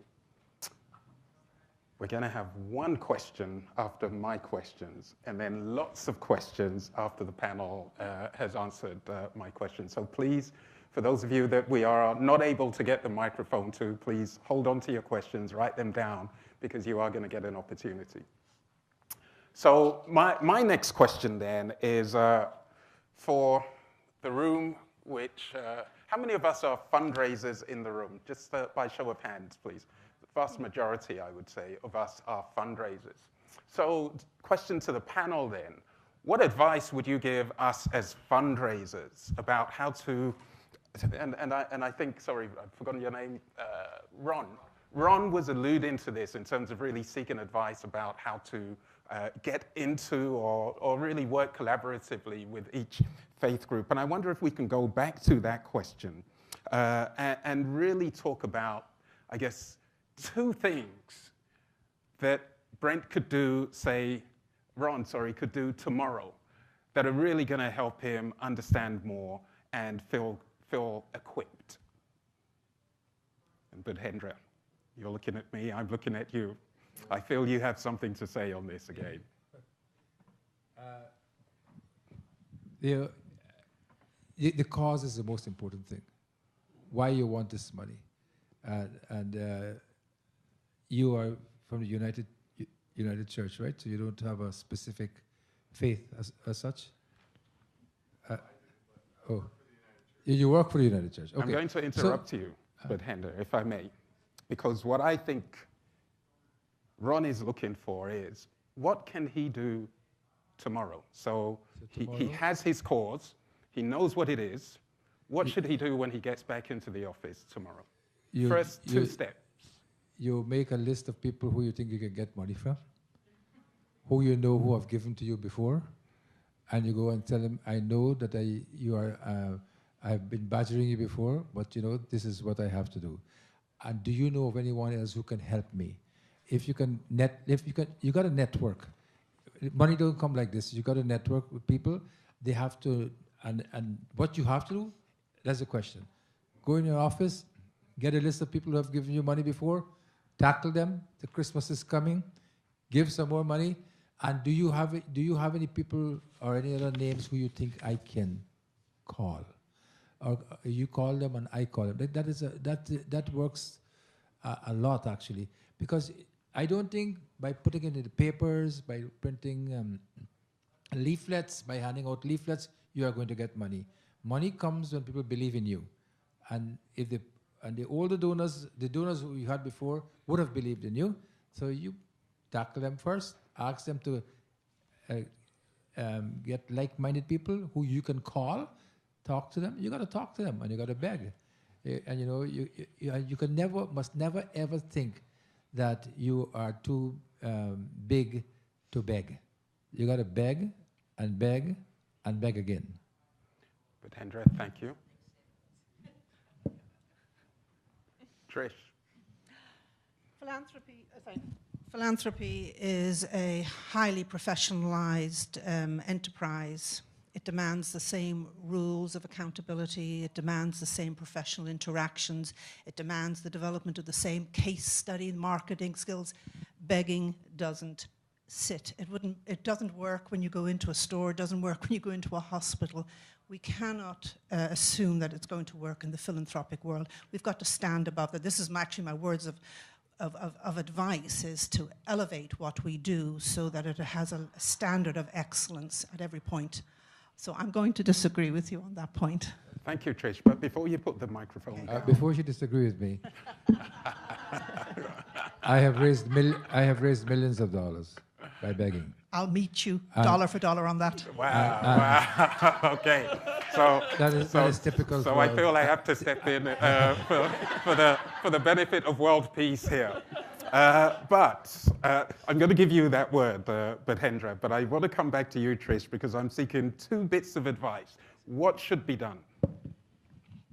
we're going to have one question after my questions, and then lots of questions after the panel has answered my questions. So please, for those of you that we are not able to get the microphone to, please hold on to your questions, write them down, because you are going to get an opportunity. So my next question then is for the room, which, how many of us are fundraisers in the room? Just by show of hands, please. The vast majority, I would say, of us are fundraisers. So question to the panel then, what advice would you give us as fundraisers about how to, and I think, sorry, I've forgotten your name, Ron. Ron was alluding to this in terms of really seeking advice about how to get into or really work collaboratively with each faith group. And I wonder if we can go back to that question and really talk about, I guess, two things that Brent could do, Ron, could do tomorrow that are really going to help him understand more and feel equipped. But Hendra, you're looking at me, I'm looking at you. I feel you have something to say on this again. The cause is the most important thing. Why you want this money. And you are from the United Church, right? So you don't have a specific faith as such? Oh, you work for the United Church. Okay. I'm going to interrupt you, but Hendra, if I may, because what I think Ron is looking for is, what can he do tomorrow? So he has his cause, he knows what it is. What should he do when he gets back into the office tomorrow? First two steps. You make a list of people who you think you can get money from, who you know who have given to you before, and you go and tell them, I know that I've been badgering you before, but you know, this is what I have to do. And do you know of anyone else who can help me? If you got a network. Money don't come like this. You got a network with people. They have to, and what you have to do, that's the question. Go in your office, get a list of people who have given you money before, tackle them. The Christmas is coming. Give some more money. And do you have any people or any other names who you think I can call? Or you call them and I call them. That works a lot actually, because I don't think by putting it in the papers, by printing leaflets, by handing out leaflets, you are going to get money. Money comes when people believe in you, and if the older donors, the donors who you had before, would have believed in you. So you tackle them first, ask them to get like-minded people who you can call, talk to them. You got to talk to them, and you got to beg. And you know, you must never ever think that you are too big to beg. You got to beg and beg and beg again. But Hendra, thank you. Trish. Philanthropy is a highly professionalized enterprise. It demands the same rules of accountability. It demands the same professional interactions. It demands the development of the same case study and marketing skills. Begging doesn't sit. It doesn't work when you go into a store. It doesn't work when you go into a hospital. We cannot assume that it's going to work in the philanthropic world. We've got to stand above that. This is actually my words of advice, is to elevate what we do so that it has a standard of excellence at every point. So I'm going to disagree with you on that point. Thank you, Trish. But before you put the microphone down. Before you disagree with me, I have raised millions of dollars by begging. I'll meet you dollar for dollar on that. Wow. Okay. So that is typical. So I feel I have to step in for the benefit of world peace here. But I'm going to give you that word, Hendra. But I want to come back to you, Trish, because I'm seeking two bits of advice. What should be done?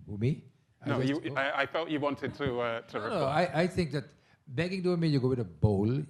Who, me? No, I felt you wanted to reply. No, I think that begging don't mean you go with a bowl.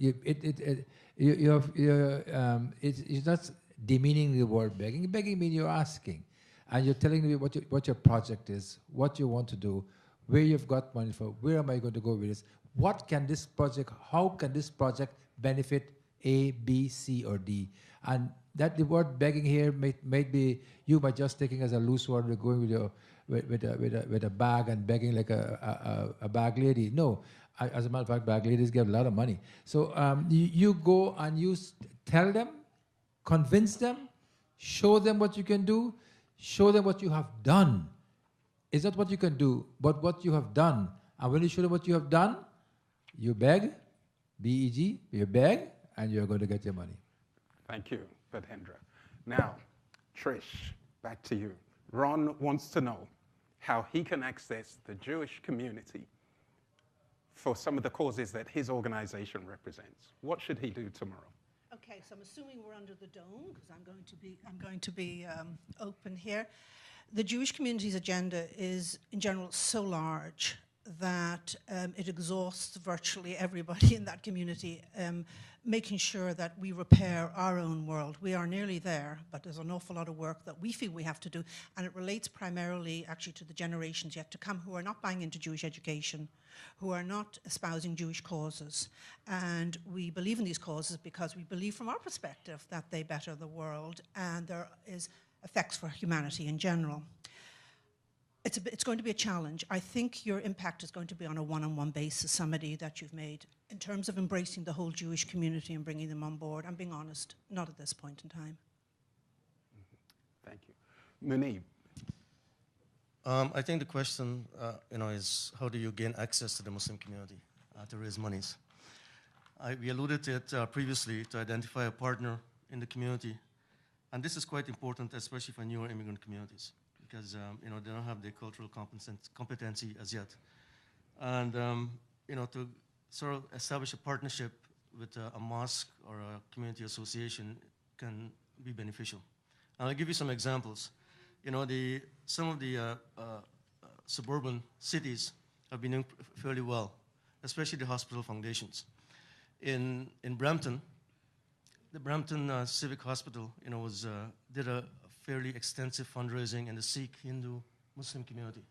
It's not demeaning the word begging. Begging means you're asking, and you're telling me what your project is, what you want to do, where you've got money for, where am I going to go with this, what can this project, how can this project benefit A, B, C, or D? And that the word begging here may be, you might just taking as a loose word, we're going with your with a bag and begging like a bag lady. No, as a matter of fact, bag ladies get a lot of money. So you go and you tell them, convince them, show them what you can do, show them what you have done. It's not what you can do, but what you have done. And when you show them what you have done, you beg, B-E-G, you beg, and you're going to get your money. Thank you, Bhatendra. Now, Trish, back to you. Ron wants to know how he can access the Jewish community for some of the causes that his organization represents. What should he do tomorrow? Okay, so I'm assuming we're under the dome because I'm going to be open here. The Jewish community's agenda is, in general, so large that it exhausts virtually everybody in that community, making sure that we repair our own world. We are nearly there, but there's an awful lot of work that we feel we have to do, and it relates primarily actually to the generations yet to come who are not buying into Jewish education, who are not espousing Jewish causes. And we believe in these causes because we believe from our perspective that they better the world and there is effects for humanity in general. It's going to be a challenge. I think your impact is going to be on a one-on-one basis, somebody that you've made. In terms of embracing the whole Jewish community and bringing them on board, I'm being honest, not at this point in time. Thank you. Munib. I think the question is how do you gain access to the Muslim community to raise monies? We alluded to it previously, to identify a partner in the community. And this is quite important, especially for newer immigrant communities, because they don't have the cultural competency as yet. And to sort of establish a partnership with a mosque or a community association can be beneficial. And I'll give you some examples. Some of the suburban cities have been doing fairly well, especially the hospital foundations. In Brampton, the Brampton Civic Hospital, did a fairly extensive fundraising in the Sikh, Hindu, Muslim community.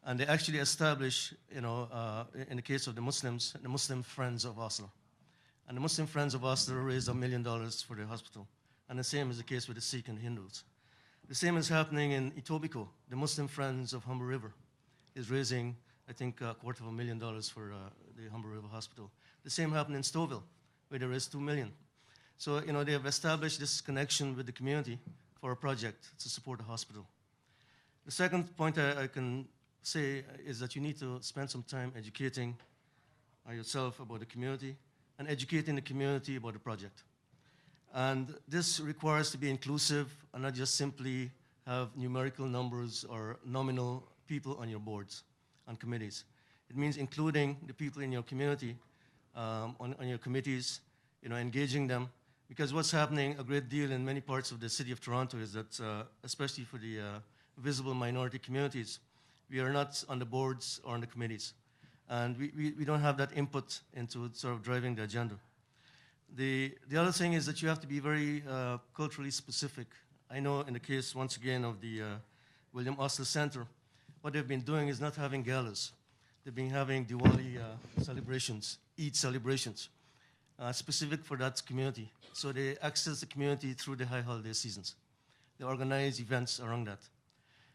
And they actually established, in the case of the Muslims, the Muslim Friends of Oslo. And the Muslim Friends of Oslo raised $1 million for the hospital. And the same is the case with the Sikh and Hindus. The same is happening in Etobicoke. The Muslim Friends of Humber River is raising, I think, $250,000 for the Humber River Hospital. The same happened in Stouffville, where there is $2 million. So, they have established this connection with the community for a project to support the hospital. The second point I can say is that you need to spend some time educating yourself about the community and educating the community about the project. And this requires to be inclusive and not just simply have numerical numbers or nominal people on your boards and committees. It means including the people in your community on your committees, engaging them. Because what's happening a great deal in many parts of the city of Toronto is that, especially for the visible minority communities, we are not on the boards or on the committees. And we don't have that input into sort of driving the agenda. The other thing is that you have to be very culturally specific. I know in the case, once again, of the William Osler Center, what they've been doing is not having galas. They've been having Diwali celebrations, Eid celebrations, specific for that community. So they access the community through the high holiday seasons. They organize events around that.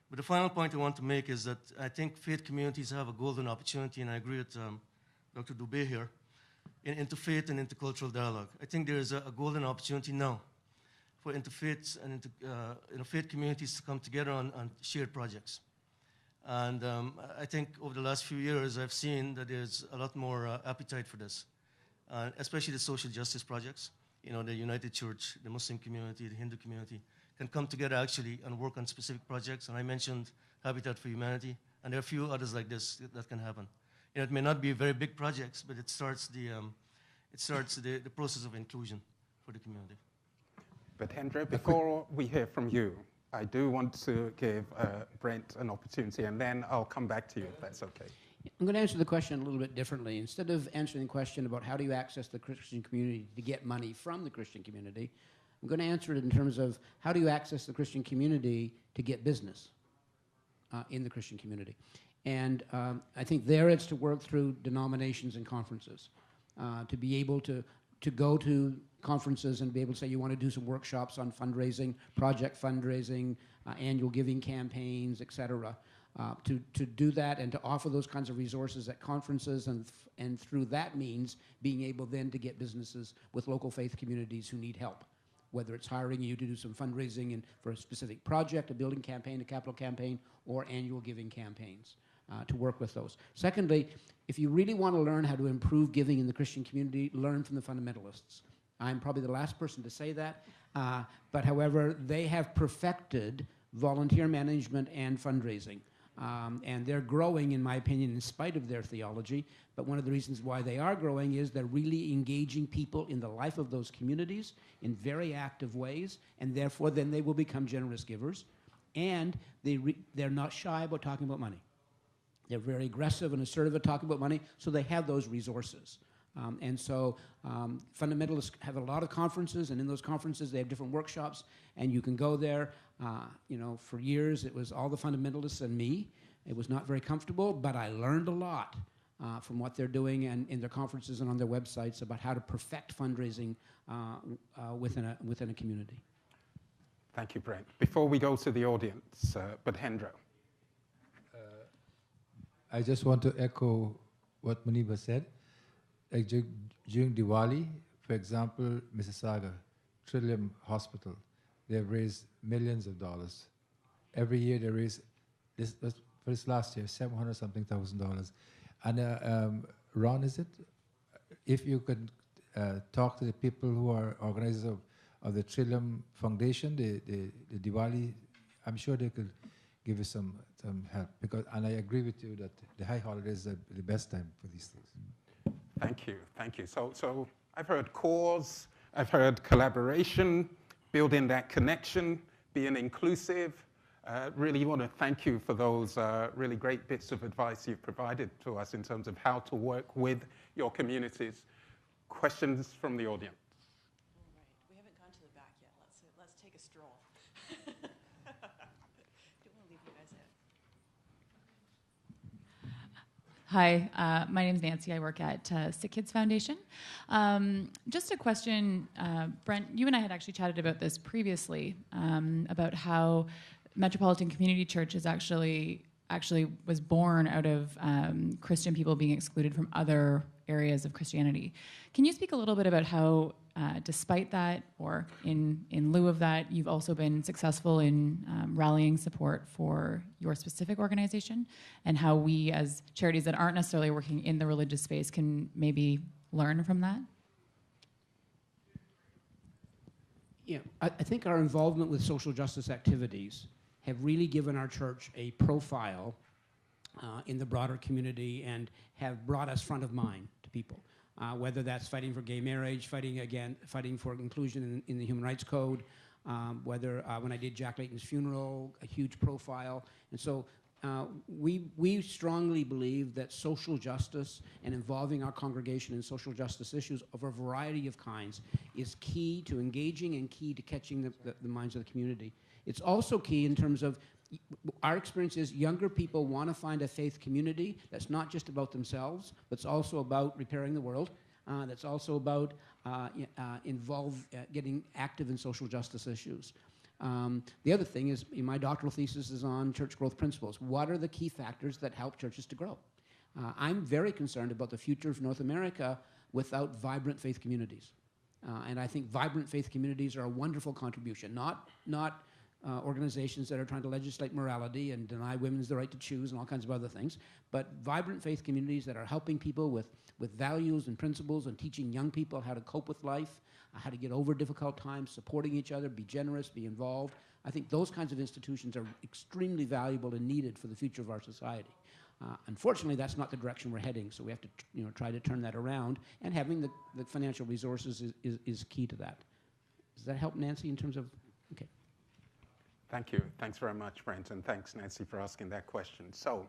But the final point I want to make is that I think faith communities have a golden opportunity, and I agree with Dr. Dubé here, in interfaith and intercultural dialogue. I think there is a golden opportunity now for interfaith and faith communities to come together on shared projects. And I think over the last few years, I've seen that there's a lot more appetite for this, especially the social justice projects. The United Church, the Muslim community, the Hindu community can come together actually and work on specific projects. And I mentioned Habitat for Humanity, and there are a few others like this that can happen. It may not be very big projects, but it starts the process of inclusion for the community. Bhatendra, before we hear from you, I do want to give Brent an opportunity, and then I'll come back to you if that's okay. I'm going to answer the question a little bit differently. Instead of answering the question about how do you access the Christian community to get money from the Christian community, I'm going to answer it in terms of how do you access the Christian community to get business. in the Christian community. And I think there it's to work through denominations and conferences, to be able to go to conferences and be able to say you want to do some workshops on fundraising, project fundraising, annual giving campaigns, et cetera. To do that and to offer those kinds of resources at conferences, and through that means being able then to get businesses with local faith communities who need help, whether it's hiring you to do some fundraising for a specific project, a building campaign, a capital campaign, or annual giving campaigns, to work with those. Secondly, if you really want to learn how to improve giving in the Christian community, learn from the fundamentalists. I'm probably the last person to say that, but however, they have perfected volunteer management and fundraising. And they're growing, in my opinion, in spite of their theology. But one of the reasons why they are growing is they're really engaging people in the life of those communities in very active ways, and therefore then they will become generous givers. And they're not shy about talking about money. They're very aggressive and assertive at talking about money, so they have those resources. And so fundamentalists have a lot of conferences, and in those conferences they have different workshops, and you can go there. For years it was all the fundamentalists and me. It was not very comfortable, but I learned a lot from what they're doing and in their conferences and on their websites about how to perfect fundraising within a community. Thank you, Brent. Before we go to the audience, Bhadhendra. I just want to echo what Muniba said. Like during Diwali, for example, Mississauga, Trillium Hospital, they've raised millions of dollars. Every year they raise, for this last year, $700-something thousand. And Ron, is it? If you could talk to the people who are organizers of the Trillium Foundation, the Diwali, I'm sure they could give you some help. And I agree with you that the high holidays are the best time for these things. Thank you, thank you. So I've heard cause, I've heard collaboration, building that connection, being inclusive. Really want to thank you for those really great bits of advice you've provided to us in terms of how to work with your communities. Questions from the audience? All right, we haven't gone to the back yet. Let's take a stroll. Don't want to leave you guys out. Hi, my name is Nancy. I work at Sick Kids Foundation. Just a question, Brent, you and I had actually chatted about this previously, about how Metropolitan Community Church is actually was born out of Christian people being excluded from other areas of Christianity. Can you speak a little bit about how, despite that, or in lieu of that, you've also been successful in rallying support for your specific organization, and how we as charities that aren't necessarily working in the religious space can maybe learn from that? Yeah, I think our involvement with social justice activities have really given our church a profile in the broader community and have brought us front of mind to people. Whether that's fighting for gay marriage, fighting for inclusion in the Human Rights Code, whether when I did Jack Layton's funeral, a huge profile. And so we strongly believe that social justice and involving our congregation in social justice issues of a variety of kinds is key to engaging and key to catching the minds of the community. It's also key in terms of our experience is younger people want to find a faith community that's not just about themselves, but it's also about repairing the world. That's also about getting active in social justice issues. The other thing is, my doctoral thesis is on church growth principles. What are the key factors that help churches to grow? I'm very concerned about the future of North America without vibrant faith communities. And I think vibrant faith communities are a wonderful contribution, not organizations that are trying to legislate morality and deny women the right to choose and all kinds of other things, but vibrant faith communities that are helping people with values and principles and teaching young people how to cope with life, how to get over difficult times, supporting each other, be generous, be involved. I think those kinds of institutions are extremely valuable and needed for the future of our society. Unfortunately, that's not the direction we're heading, so we have to try to turn that around, and having the financial resources is key to that. Does that help, Nancy, in terms of, okay. Thank you. Thanks very much, Brent, and thanks, Nancy, for asking that question. So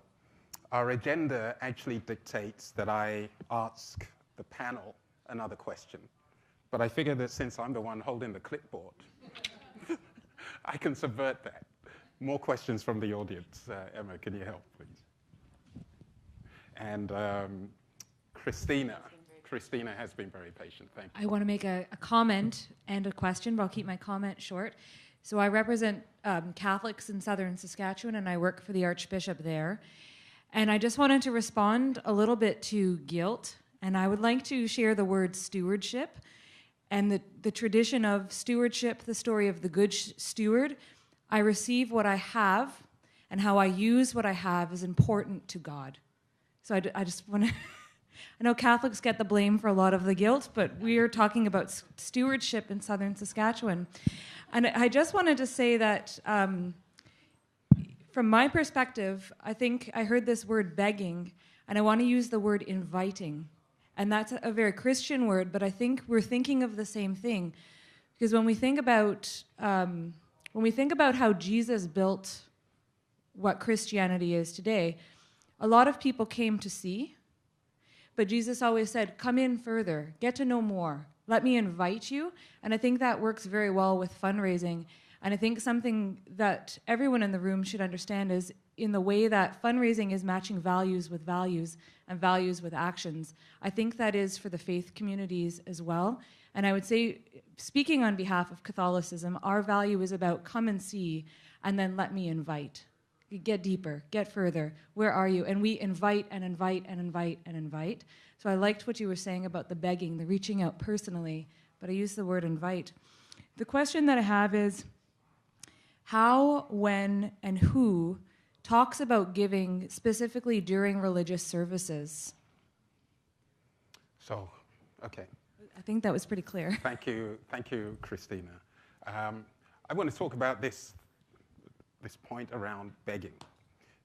our agenda actually dictates that I ask the panel another question. But I figure that since I'm the one holding the clipboard, I can subvert that. More questions from the audience. Emma, can you help, please? And Christina. Christina has been very patient. Thank you. I want to make a comment and a question, but I'll keep my comment short. So I represent Catholics in southern Saskatchewan, and I work for the Archbishop there. And I just wanted to respond a little bit to guilt, and I would like to share the word stewardship and the tradition of stewardship, the story of the good steward. I receive what I have, and how I use what I have is important to God. So I just want to... I know Catholics get the blame for a lot of the guilt, but we are talking about stewardship in southern Saskatchewan. And I just wanted to say that from my perspective, I think I heard this word begging, and I want to use the word inviting. And that's a very Christian word, but I think we're thinking of the same thing. Because when we think about how Jesus built what Christianity is today, a lot of people came to see, but Jesus always said, come in further, get to know more, let me invite you. And I think that works very well with fundraising. And I think something that everyone in the room should understand is in the way that fundraising is matching values with values and values with actions. I think that is for the faith communities as well. And I would say, speaking on behalf of Catholicism, our value is about come and see, and then let me invite. Get deeper, get further. Where are you? And we invite and invite and invite and invite. So I liked what you were saying about the begging, the reaching out personally, but I use the word invite. The question that I have is how, when, and who talks about giving specifically during religious services? So, okay. I think that was pretty clear. Thank you, Christina. I want to talk about this point around begging,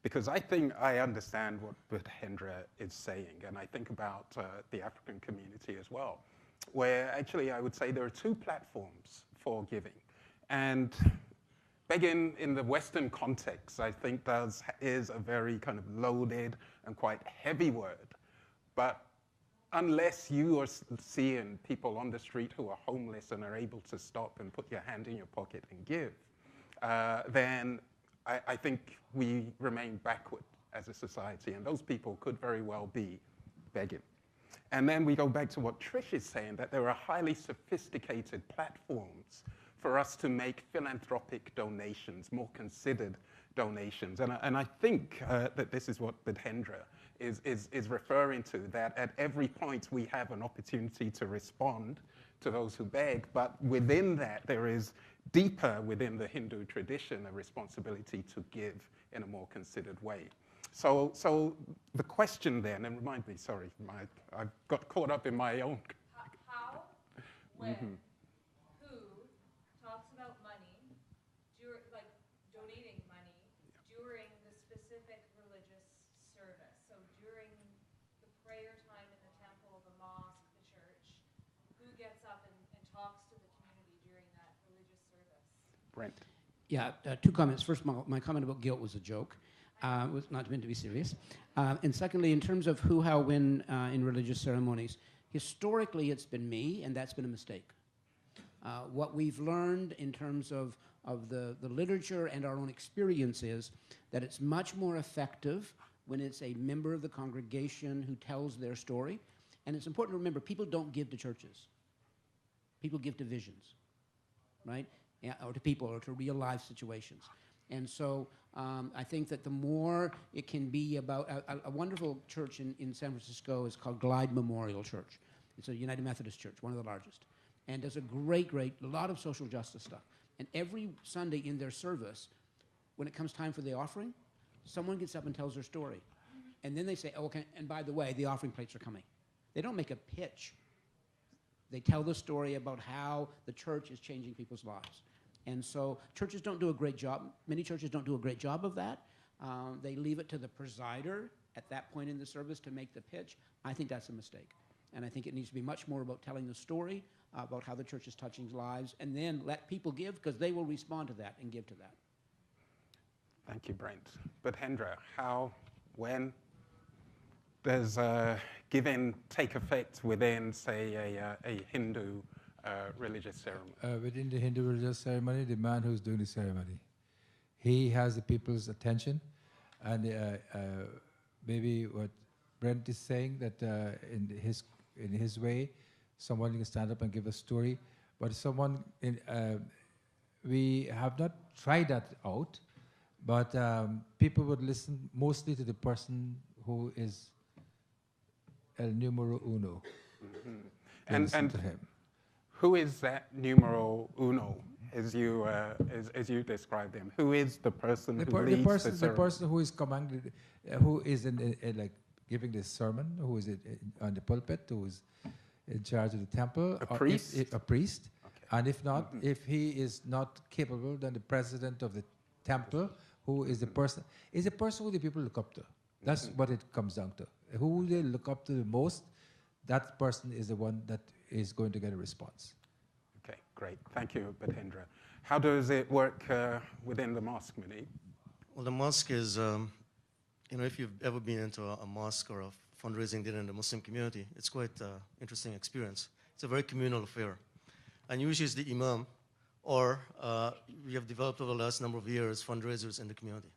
because I think I understand what Bhatendra is saying, and I think about the African community as well, where actually I would say there are two platforms for giving. And begging in the Western context, I think is a very kind of loaded and quite heavy word. But unless you are seeing people on the street who are homeless and are able to stop and put your hand in your pocket and give, then I think we remain backward as a society, and those people could very well be begging. And then we go back to what Trish is saying, that there are highly sophisticated platforms for us to make philanthropic donations, more considered donations. And I think that this is what Bhatendra is referring to, that at every point we have an opportunity to respond to those who beg, but within that there is deeper within the Hindu tradition a responsibility to give in a more considered way. So the question then, and remind me, sorry, I got caught up in my own. How, when, who talks about money, like donating money during the specific religious service? So during the prayer time in the temple, the mosque, the church, who gets up and talks to the community during that religious service? Brent. Yeah, two comments. First of all, my comment about guilt was a joke. It was not meant to be serious. And secondly, in terms of who, how, when in religious ceremonies, historically it's been me, and that's been a mistake. What we've learned in terms of the literature and our own experience is that it's much more effective when it's a member of the congregation who tells their story. And it's important to remember, people don't give to churches. People give to visions, right? Or to people, or to real life situations. And so I think that the more it can be about, a wonderful church in San Francisco is called Glide Memorial Church. It's a United Methodist church, one of the largest, and does a a lot of social justice stuff. And every Sunday in their service, when it comes time for the offering, someone gets up and tells their story. And then they say, oh, okay, and by the way, the offering plates are coming. They don't make a pitch. They tell the story about how the church is changing people's lives. And so churches don't do a great job. Many churches don't do a great job of that. They leave it to the presider at that point in the service to make the pitch. I think that's a mistake. And I think it needs to be much more about telling the story, about how the church is touching lives, and then let people give, because they will respond to that and give to that. Thank you, Brent. Bhatendra, how, when does giving take effect within, say, a Hindu religious ceremony? Within the Hindu religious ceremony, the man who's doing the ceremony. he has the people's attention, and maybe what Brent is saying, that in his way, someone can stand up and give a story, but we have not tried that out, but people would listen mostly to the person who is el numero uno. And Listen to him. who is that numero uno, as you described him? Who is the person who leads the ceremony? The person who is commanded, who is like giving the sermon, who is on the pulpit, who is in charge of the temple. A priest? A priest. Okay. And if not, if he is not capable, then the president of the temple, who is the person, is the person who the people look up to. That's what it comes down to. Who they look up to the most, that person is the one that is going to get a response. Okay, great. Thank you, Batendra. How does it work within the mosque, Muni? Well, the mosque is, if you've ever been into a mosque or a fundraising dinner in the Muslim community, it's quite an interesting experience. It's a very communal affair. And usually it's the imam, or we have developed over the last number of years fundraisers in the community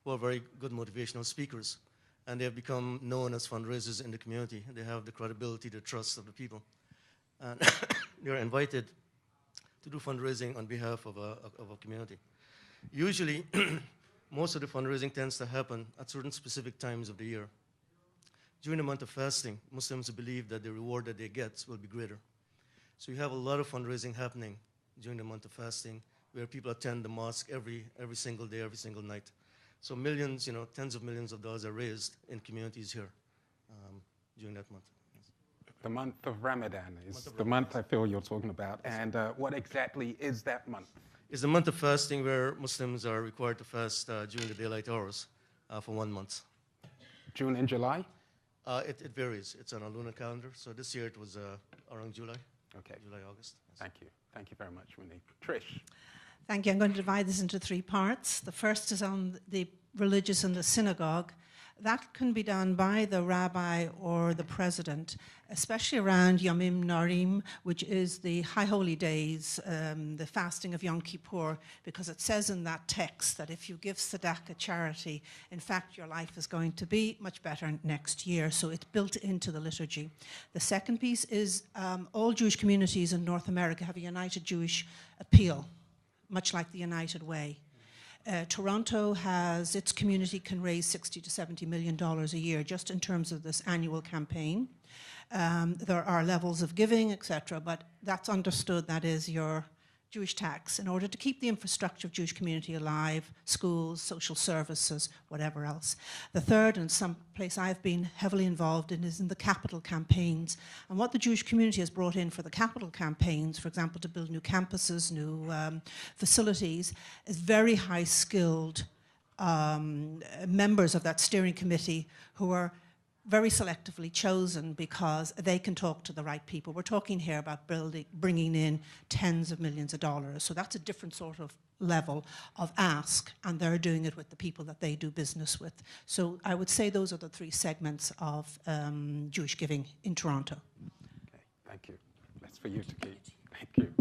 who are very good motivational speakers. And they have become known as fundraisers in the community. They have the credibility, the trust of the people. And they're invited to do fundraising on behalf of a community. Usually, most of the fundraising tends to happen at certain specific times of the year. During the month of fasting, Muslims believe that the reward that they get will be greater. So you have a lot of fundraising happening during the month of fasting, where people attend the mosque every single day, every single night. So millions, tens of millions of dollars are raised in communities here during that month. The month of Ramadan is the month I feel you're talking about. And what exactly is that month? It's the month of fasting where Muslims are required to fast during the daylight hours for 1 month. June and July? It varies. It's on a lunar calendar. So this year it was around July. Okay. July, August. Thank you. Thank you very much, Monique. Trish? Thank you. I'm going to divide this into 3 parts. The first is on the religious and the synagogue. That can be done by the rabbi or the president, especially around Yomim Narim, which is the High Holy Days, the fasting of Yom Kippur, because it says in that text that if you give tzedakah, charity, in fact, your life is going to be much better next year. So it's built into the liturgy. The second piece is all Jewish communities in North America have a United Jewish Appeal, much like the United Way. Toronto has, its community can raise $60 to $70 million a year just in terms of this annual campaign. There are levels of giving, etc., but that's understood, that is your Jewish tax, in order to keep the infrastructure of Jewish community alive, schools, social services, whatever else. The third, and some place I've been heavily involved in, is in the capital campaigns. And what the Jewish community has brought in for the capital campaigns, for example, to build new campuses, new facilities, is very high-skilled members of that steering committee who are very selectively chosen because they can talk to the right people. We're talking here about bringing in tens of millions of dollars. So that's a different sort of level of ask, and they're doing it with the people that they do business with. So I would say those are the 3 segments of Jewish giving in Toronto. Okay, thank you. That's for you to keep. Thank you.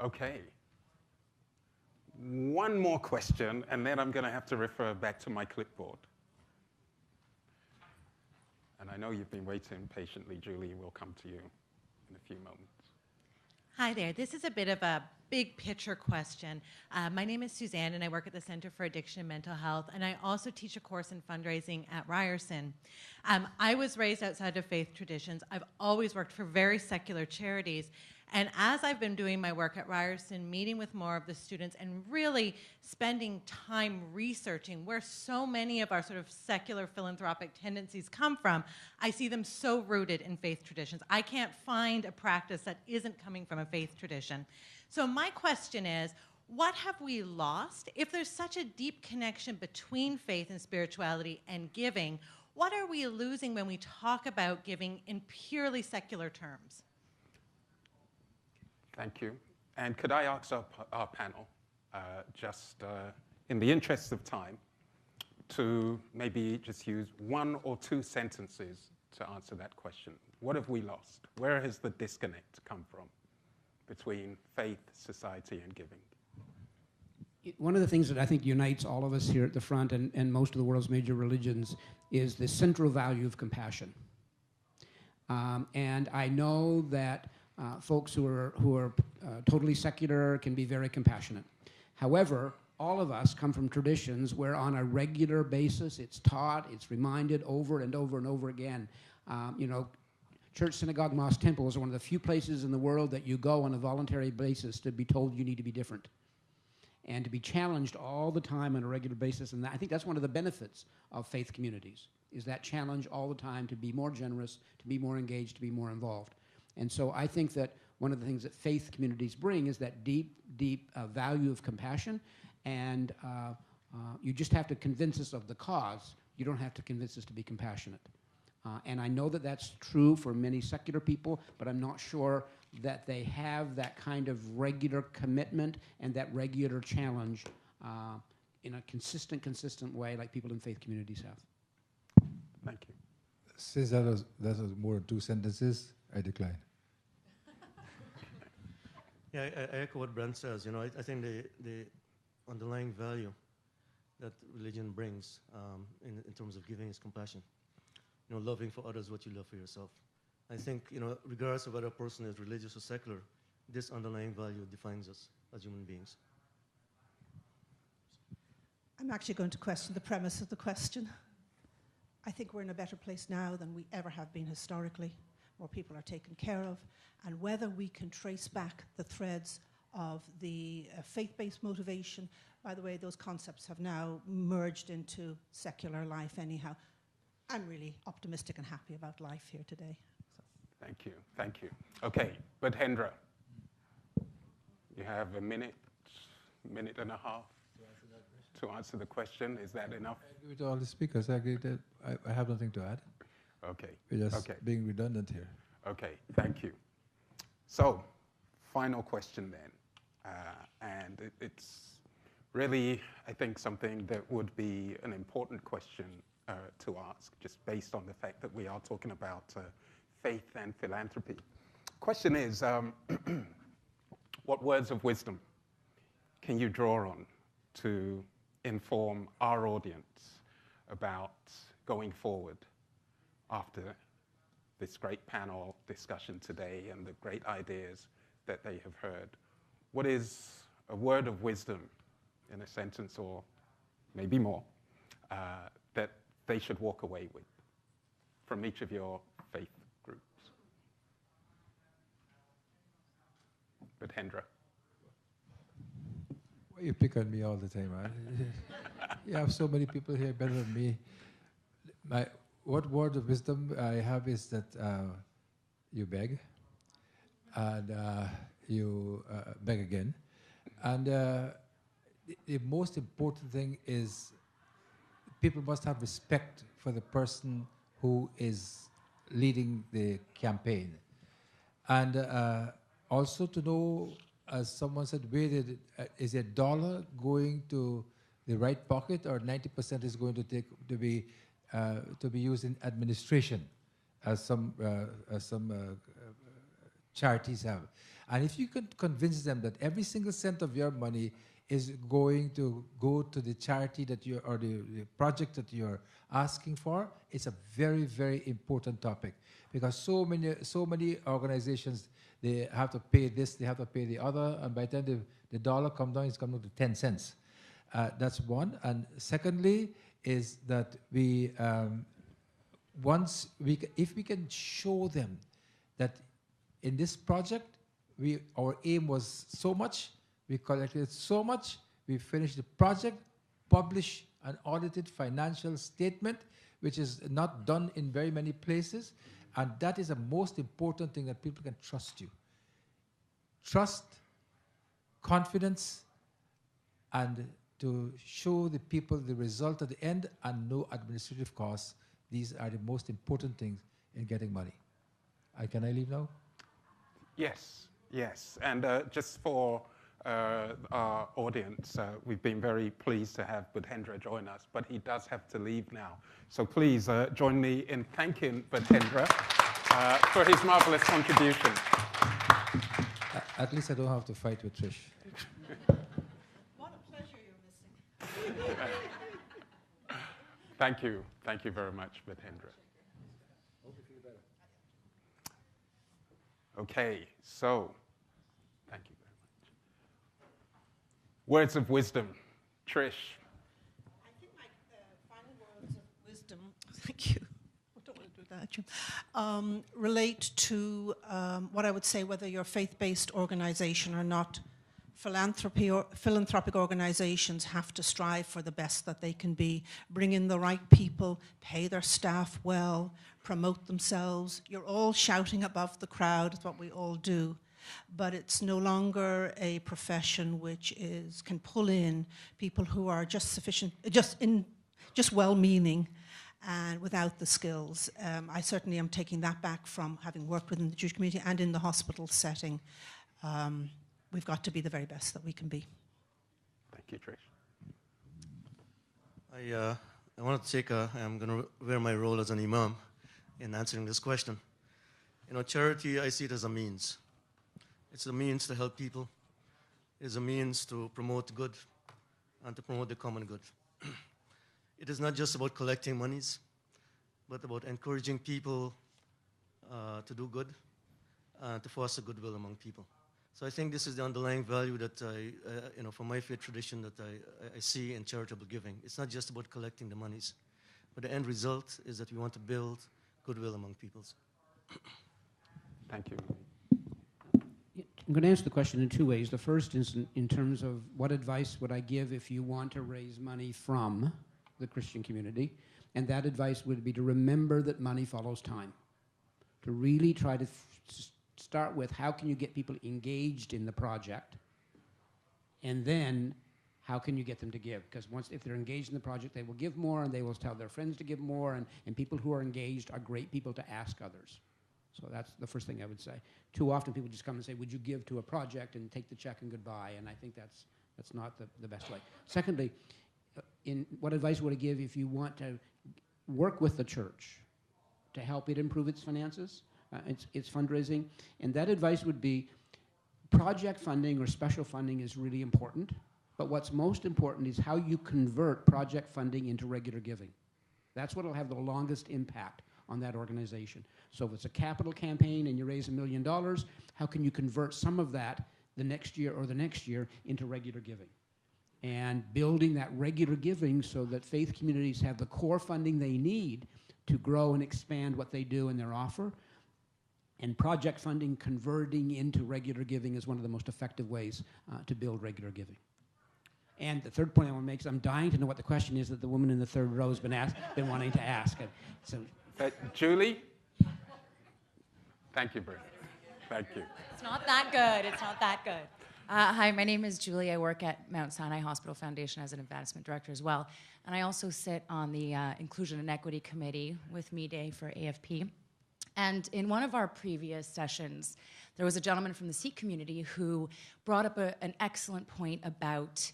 Okay. One more question, and then I'm going to have to refer back to my clipboard. And I know you've been waiting patiently, Julie. We'll come to you in a few moments. Hi there. This is a bit of a big picture question. My name is Suzanne, and I work at the Center for Addiction and Mental Health, and I also teach a course in fundraising at Ryerson. I was raised outside of faith traditions. I've always worked for very secular charities, and as I've been doing my work at Ryerson, meeting with more of the students and really spending time researching where so many of our sort of secular philanthropic tendencies come from, I see them so rooted in faith traditions. I can't find a practice that isn't coming from a faith tradition. So my question is, what have we lost? If there's such a deep connection between faith and spirituality and giving, what are we losing when we talk about giving in purely secular terms? Thank you. And could I ask our panel, just in the interest of time, to maybe just use 1 or 2 sentences to answer that question? What have we lost? Where has the disconnect come from between faith, society, and giving? one of the things that I think unites all of us here at the front and most of the world's major religions is the central value of compassion. And I know that folks who are totally secular can be very compassionate. However, all of us come from traditions where on a regular basis it's taught, it's reminded over and over and over again. You know, church, synagogue, mosque, temples are one of the few places in the world that you go on a voluntary basis to be told you need to be different and to be challenged all the time on a regular basis. And I think that's one of the benefits of faith communities, is that challenge all the time to be more generous, to be more engaged, to be more involved. And so I think that one of the things that faith communities bring is that deep, deep value of compassion. And you just have to convince us of the cause. You don't have to convince us to be compassionate. And I know that that's true for many secular people, but I'm not sure that they have that kind of regular commitment and that regular challenge in a consistent way like people in faith communities have. Thank you. Since that was more than 2 sentences, I decline. Yeah, I echo what Brent says. You know, I think the underlying value that religion brings in terms of giving is compassion. You know, loving for others what you love for yourself. I think, you know, regardless of whether a person is religious or secular, this underlying value defines us as human beings. I'm actually going to question the premise of the question. I think we're in a better place now than we ever have been historically. More people are taken care of. And whether we can trace back the threads of the faith-based motivation, by the way, those concepts have now merged into secular life anyhow. I'm really optimistic and happy about life here today. Thank you. Thank you. Okay, Bhatendra, you have a minute and a half to answer the question. Is that enough? I agree with all the speakers. I agree that I have nothing to add. Okay. We're just being redundant here. Okay, thank you. So, final question then. And it's really, I think, something that would be an important question to ask, just based on the fact that we are talking about faith and philanthropy. Question is, what words of wisdom can you draw on to inform our audience about going forward after this great panel discussion today and the great ideas that they have heard? What is a word of wisdom in a sentence or maybe more that they should walk away with from each of your faith groups? Bhatendra. Why you pick on me all the time, man? You have so many people here better than me. What word of wisdom I have is that you beg, and you beg again. And the most important thing is people must have respect for the person who is leading the campaign. And also to know, as someone said, where is a dollar going to the right pocket, or 90% is going to be used in administration, as some charities have. And if you could convince them that every single cent of your money is going to go to the charity that you, or the project that you're asking for, it's a very, very important topic, because so many organizations, they have to pay this, they have to pay the other, and by the time the dollar comes down, it's coming to 10 cents. That's one. And secondly is that we, if we can show them that in this project, our aim was so much, we collected so much, we finished the project, publish an audited financial statement, which is not done in very many places, and that is the most important thing, that people can trust you. Trust, confidence, and to show the people the result at the end and no administrative costs. These are the most important things in getting money. Can I leave now? Yes, yes. And just for our audience, we've been very pleased to have Bhatendra join us, but he does have to leave now. So please join me in thanking Bhatendra for his marvelous contribution. At least I don't have to fight with Trish. What a pleasure. Thank you. Thank you very much, Bhatendra. Okay, so thank you very much. Words of wisdom. Trish. I think my final words of wisdom, thank you. I don't want to do that, Jim. Relate to what I would say, whether you're a faith-based organization or not. Philanthropic organizations have to strive for the best that they can be, bring in the right people, pay their staff well, promote themselves. You're all shouting above the crowd, is what we all do. But it's no longer a profession which can pull in people who are just well-meaning and without the skills. I certainly am taking that back from having worked within the Jewish community and in the hospital setting. We've got to be the very best that we can be. Thank you, Trish. I want to I'm going to wear my role as an imam in answering this question. Charity, I see it as a means. It's a means to help people. It's a means to promote good and to promote the common good. It is not just about collecting monies, but about encouraging people to do good and to foster goodwill among people. So I think this is the underlying value that from my faith tradition that I see in charitable giving. It's not just about collecting the monies, but the end result is that we want to build goodwill among peoples. Thank you. I'm going to answer the question in two ways. The first is in terms of what advice would I give if you want to raise money from the Christian community, and that advice would be to remember that money follows time, to really try to start with how can you get people engaged in the project, and then how can you get them to give? Because if they're engaged in the project, they will give more, and they will tell their friends to give more, and people who are engaged are great people to ask others. So that's the first thing I would say. Too often people just come and say, would you give to a project, and take the check and goodbye, and I think that's not the best way. Secondly, what advice would I give if you want to work with the church to help it improve its finances, its fundraising? And that advice would be project funding or special funding is really important, but what's most important is how you convert project funding into regular giving. That's what will have the longest impact on that organization. So if it's a capital campaign and you raise $1 million, how can you convert some of that the next year or the next year into regular giving? And building that regular giving so that faith communities have the core funding they need to grow and expand what they do in their offer. And project funding converting into regular giving is one of the most effective ways to build regular giving. And the third point I want to make is I'm dying to know what the question is that the woman in the third row has been wanting to ask. So, Julie? Thank you, Brent. Thank you. It's not that good. It's not that good. Hi, my name is Julie. I work at Mount Sinai Hospital Foundation as an advancement director as well. And I also sit on the Inclusion and Equity Committee with me day for AFP. And in one of our previous sessions, there was a gentleman from the Sikh community who brought up an excellent point about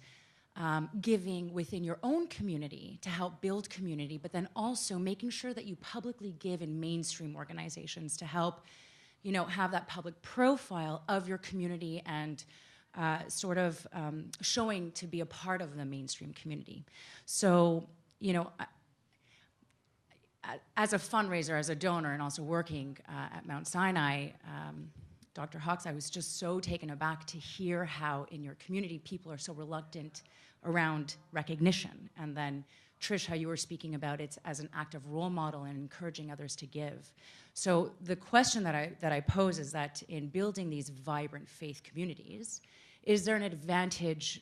giving within your own community to help build community, but then also making sure that you publicly give in mainstream organizations to help, have that public profile of your community and showing to be a part of the mainstream community. So, as a fundraiser, as a donor, and also working at Mount Sinai, Dr. Hawks, I was just so taken aback to hear how in your community people are so reluctant around recognition. And then, Trish, how you were speaking about it as an active role model and encouraging others to give. So the question that I pose is that in building these vibrant faith communities, is there an advantage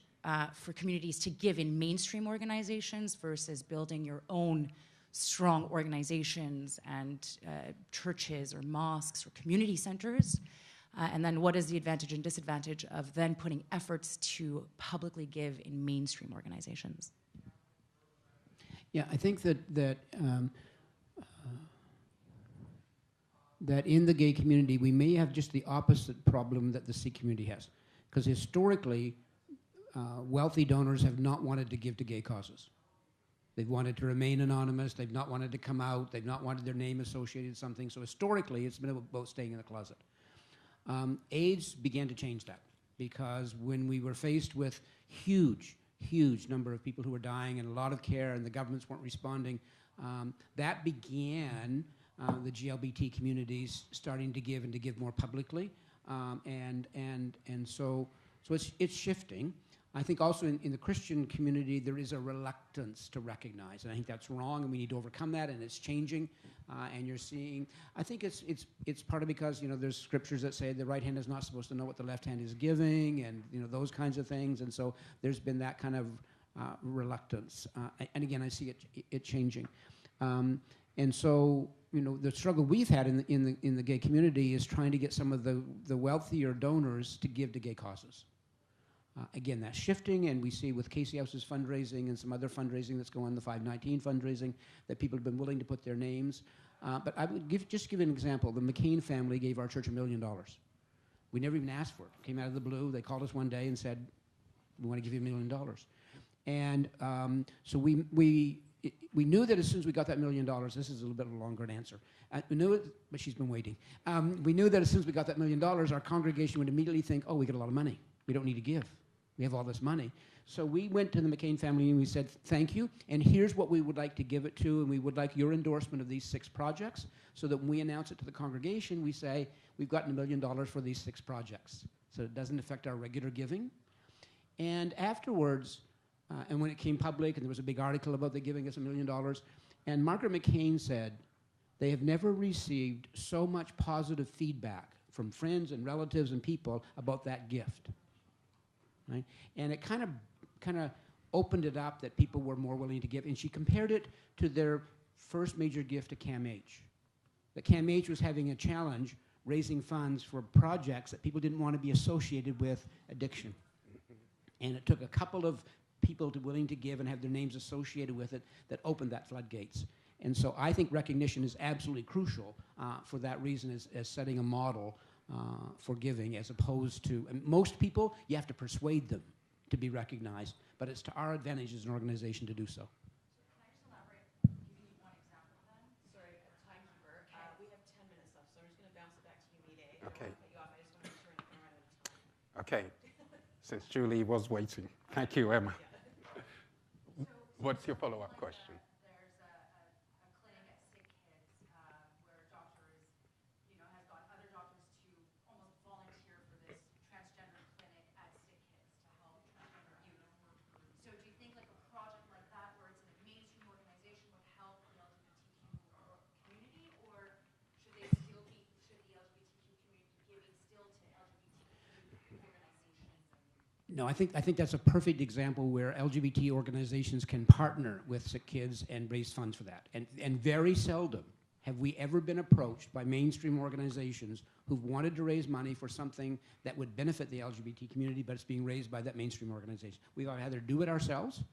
for communities to give in mainstream organizations versus building your own strong organizations and churches or mosques or community centers? And then what is the advantage and disadvantage of then putting efforts to publicly give in mainstream organizations? Yeah, I think that in the gay community, we may have just the opposite problem that the Sikh community has. Because historically, wealthy donors have not wanted to give to gay causes. They've wanted to remain anonymous. They've not wanted to come out. They've not wanted their name associated with something. So historically, it's been about staying in the closet. AIDS began to change that because when we were faced with huge huge number of people who were dying and a lot of care, and the governments weren't responding. That began the GLBT communities starting to give and to give more publicly, and so it's shifting. I think also in the Christian community there is a reluctance to recognize, and I think that's wrong, and we need to overcome that, and it's changing. And you're seeing, I think it's partly because there's scriptures that say the right hand is not supposed to know what the left hand is giving, and those kinds of things, and so there's been that kind of reluctance. And again, I see it changing. And so the struggle we've had in the gay community is trying to get some of the wealthier donors to give to gay causes. Again, that's shifting, and we see with Casey House's fundraising and some other fundraising that's going on, the 519 fundraising, that people have been willing to put their names. But I would just give an example. The McCain family gave our church $1 million. We never even asked for it. It came out of the blue. They called us one day and said, we want to give you $1 million. And so we knew that as soon as we got that $1 million, this is a little bit of a longer answer. We knew it, but she's been waiting. We knew that as soon as we got that $1 million, our congregation would immediately think, oh, we got a lot of money. We don't need to give. We have all this money. So we went to the McCain family and we said, thank you, and here's what we would like to give it to, and we would like your endorsement of these 6 projects, so that when we announce it to the congregation, we say, we've gotten $1 million for these 6 projects. So it doesn't affect our regular giving. And afterwards, and when it came public, and there was a big article about they giving us $1 million, and Margaret McCain said, they have never received so much positive feedback from friends and relatives and people about that gift. Right? And it kind of opened it up that people were more willing to give. And she compared it to their first major gift to CAMH. That CAMH was having a challenge raising funds for projects that people didn't want to be associated with addiction. And it took a couple of people willing to give and have their names associated with it that opened that floodgates. And so I think recognition is absolutely crucial for that reason, as setting a model for giving, as opposed to, and most people, you have to persuade them to be recognized, but it's to our advantage as an organization to do so. Can I just elaborate? Give you one example then? Sorry, timekeeper. We have 10 minutes left, so I'm just going to bounce it back to you, Mide. Okay. I don't want to cut you off. I just want to make sure I'm going to run out of time. Okay. Since Julie was waiting. Thank you, Emma. What's your follow-up question? No, I think that's a perfect example where LGBT organizations can partner with sick kids and raise funds for that. And very seldom have we ever been approached by mainstream organizations who've wanted to raise money for something that would benefit the LGBT community, but it's being raised by that mainstream organization. We've either do it ourselves,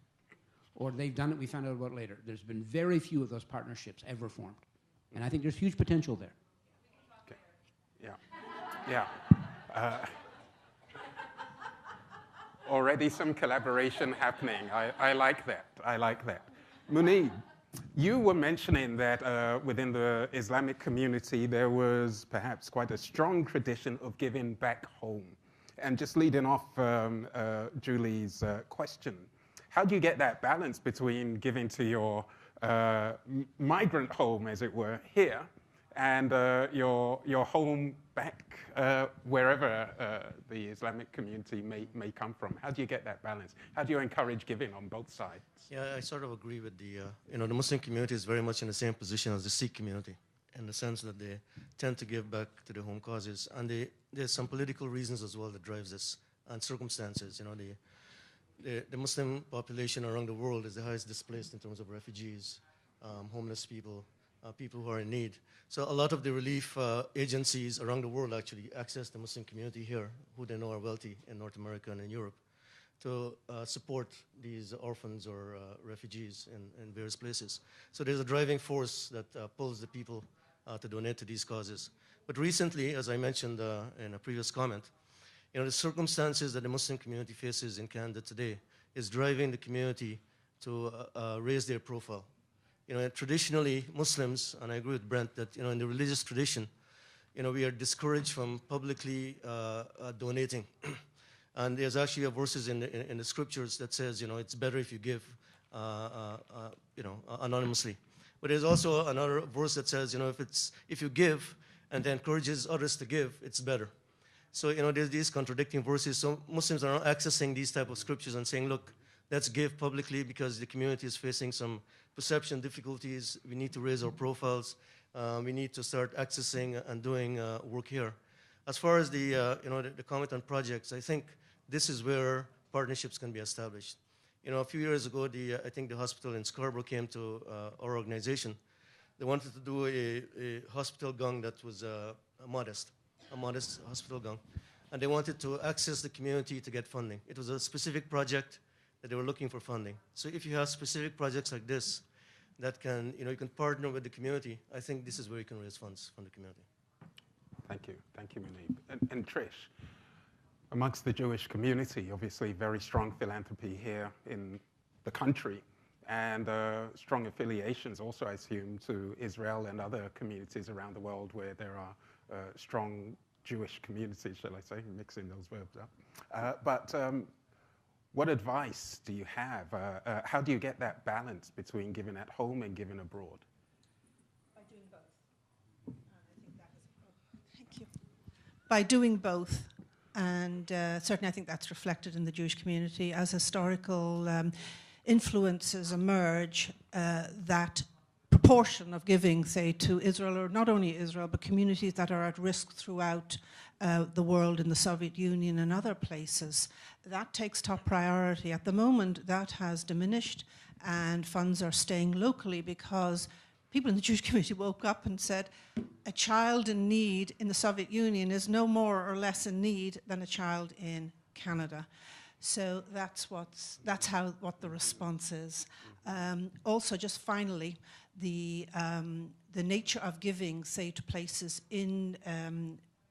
or they've done it, we found out about it later. There's been very few of those partnerships ever formed. And I think there's huge potential there. Okay. Yeah. Already some collaboration happening. I like that. I like that. Munib, you were mentioning that within the Islamic community there was perhaps quite a strong tradition of giving back home. And just leading off Julie's question, how do you get that balance between giving to your migrant home, as it were, here, and your home back wherever the Islamic community may come from? How do you get that balance? How do you encourage giving on both sides? Yeah, I sort of agree with the Muslim community is very much in the same position as the Sikh community, in the sense that they tend to give back to their home causes. And there's some political reasons as well that drives this, and circumstances. The Muslim population around the world is the highest displaced in terms of refugees, homeless people, people who are in need. So a lot of the relief agencies around the world actually access the Muslim community here, who they know are wealthy in North America and in Europe, to support these orphans or refugees in various places. So there's a driving force that pulls the people to donate to these causes. But recently, as I mentioned in a previous comment, the circumstances that the Muslim community faces in Canada today is driving the community to raise their profile. Traditionally, Muslims, and I agree with Brent, that in the religious tradition, we are discouraged from publicly donating. And there's actually a verses in the scriptures that says, it's better if you give, anonymously. But there's also another verse that says, if you give and then encourages others to give, it's better. So, there's these contradicting verses. So Muslims are not accessing these type of scriptures and saying, look, let's give publicly because the community is facing some perception difficulties. We need to raise our profiles. We need to start accessing and doing work here. As far as the comment on projects, I think this is where partnerships can be established. A few years ago, I think the hospital in Scarborough came to our organization. They wanted to do a hospital gang that was a modest hospital gang. And they wanted to access the community to get funding. It was a specific project that they were looking for funding. So if you have specific projects like this that can, you can partner with the community, I think this is where you can raise funds from the community. Thank you, Munib. And Trish, amongst the Jewish community, obviously very strong philanthropy here in the country, and strong affiliations also, I assume, to Israel and other communities around the world where there are strong Jewish communities, shall I say, mixing those verbs up. But what advice do you have? How do you get that balance between giving at home and giving abroad? By doing both. Thank you. By doing both. And certainly I think that's reflected in the Jewish community. As historical influences emerge, that proportion of giving, say, to Israel, or not only Israel, but communities that are at risk throughout the world, in the Soviet Union and other places, that takes top priority. At the moment, that has diminished, and funds are staying locally because people in the Jewish community woke up and said, a child in need in the Soviet Union is no more or less in need than a child in Canada. So that's what the response is. Also, just finally, the nature of giving, say, to places in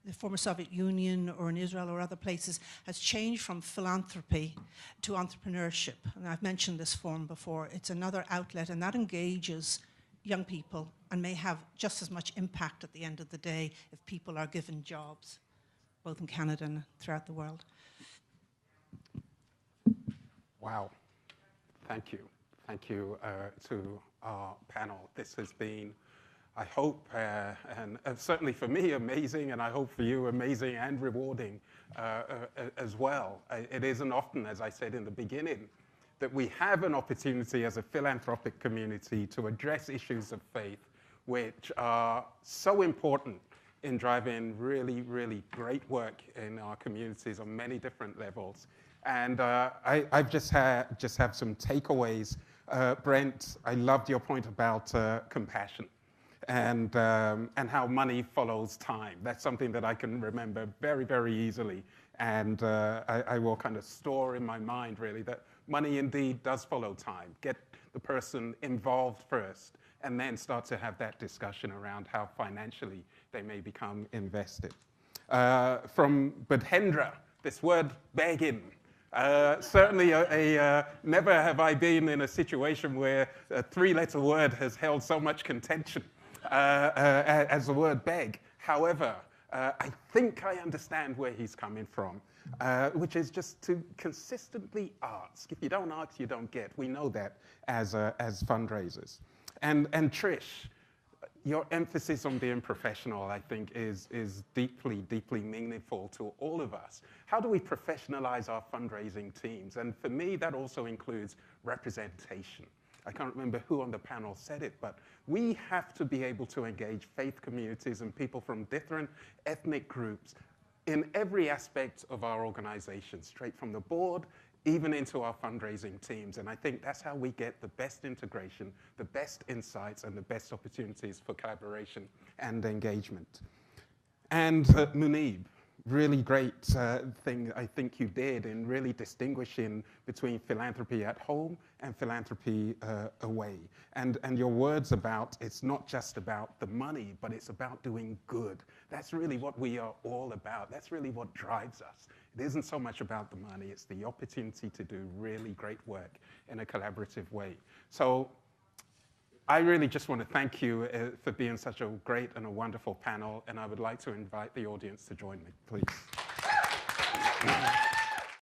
the former Soviet Union or in Israel or other places has changed from philanthropy to entrepreneurship. And I've mentioned this form before. It's another outlet, and that engages young people and may have just as much impact at the end of the day if people are given jobs, both in Canada and throughout the world. Wow. Thank you. Thank you to our panel. This has been, I hope, and certainly for me, amazing, and I hope for you, amazing and rewarding as well. It isn't often, as I said in the beginning, that we have an opportunity as a philanthropic community to address issues of faith, which are so important in driving really, really great work in our communities on many different levels. And I've just have some takeaways. Brent, I loved your point about compassion and how money follows time. That's something that I can remember very, very easily. And I will kind of store in my mind, really, that money indeed does follow time. Get the person involved first, and then start to have that discussion around how financially they may become invested. From Badhendra, this word begging. Certainly, never have I been in a situation where a three-letter word has held so much contention as the word beg. However, I think I understand where he's coming from, which is just to consistently ask. If you don't ask, you don't get. We know that as fundraisers. And Trish, your emphasis on being professional, I think, is deeply, deeply meaningful to all of us. How do we professionalize our fundraising teams? And for me, that also includes representation. I can't remember who on the panel said it, but we have to be able to engage faith communities and people from different ethnic groups in every aspect of our organization, straight from the board, even into our fundraising teams. And I think that's how we get the best integration, the best insights, and the best opportunities for collaboration and engagement. And Munib, really great thing I think you did in really distinguishing between philanthropy at home and philanthropy away. And your words about it's not just about the money, but it's about doing good. That's really what we are all about. That's really what drives us. It isn't so much about the money, it's the opportunity to do really great work in a collaborative way. So I really just want to thank you for being such a great and a wonderful panel, and I would like to invite the audience to join me, please.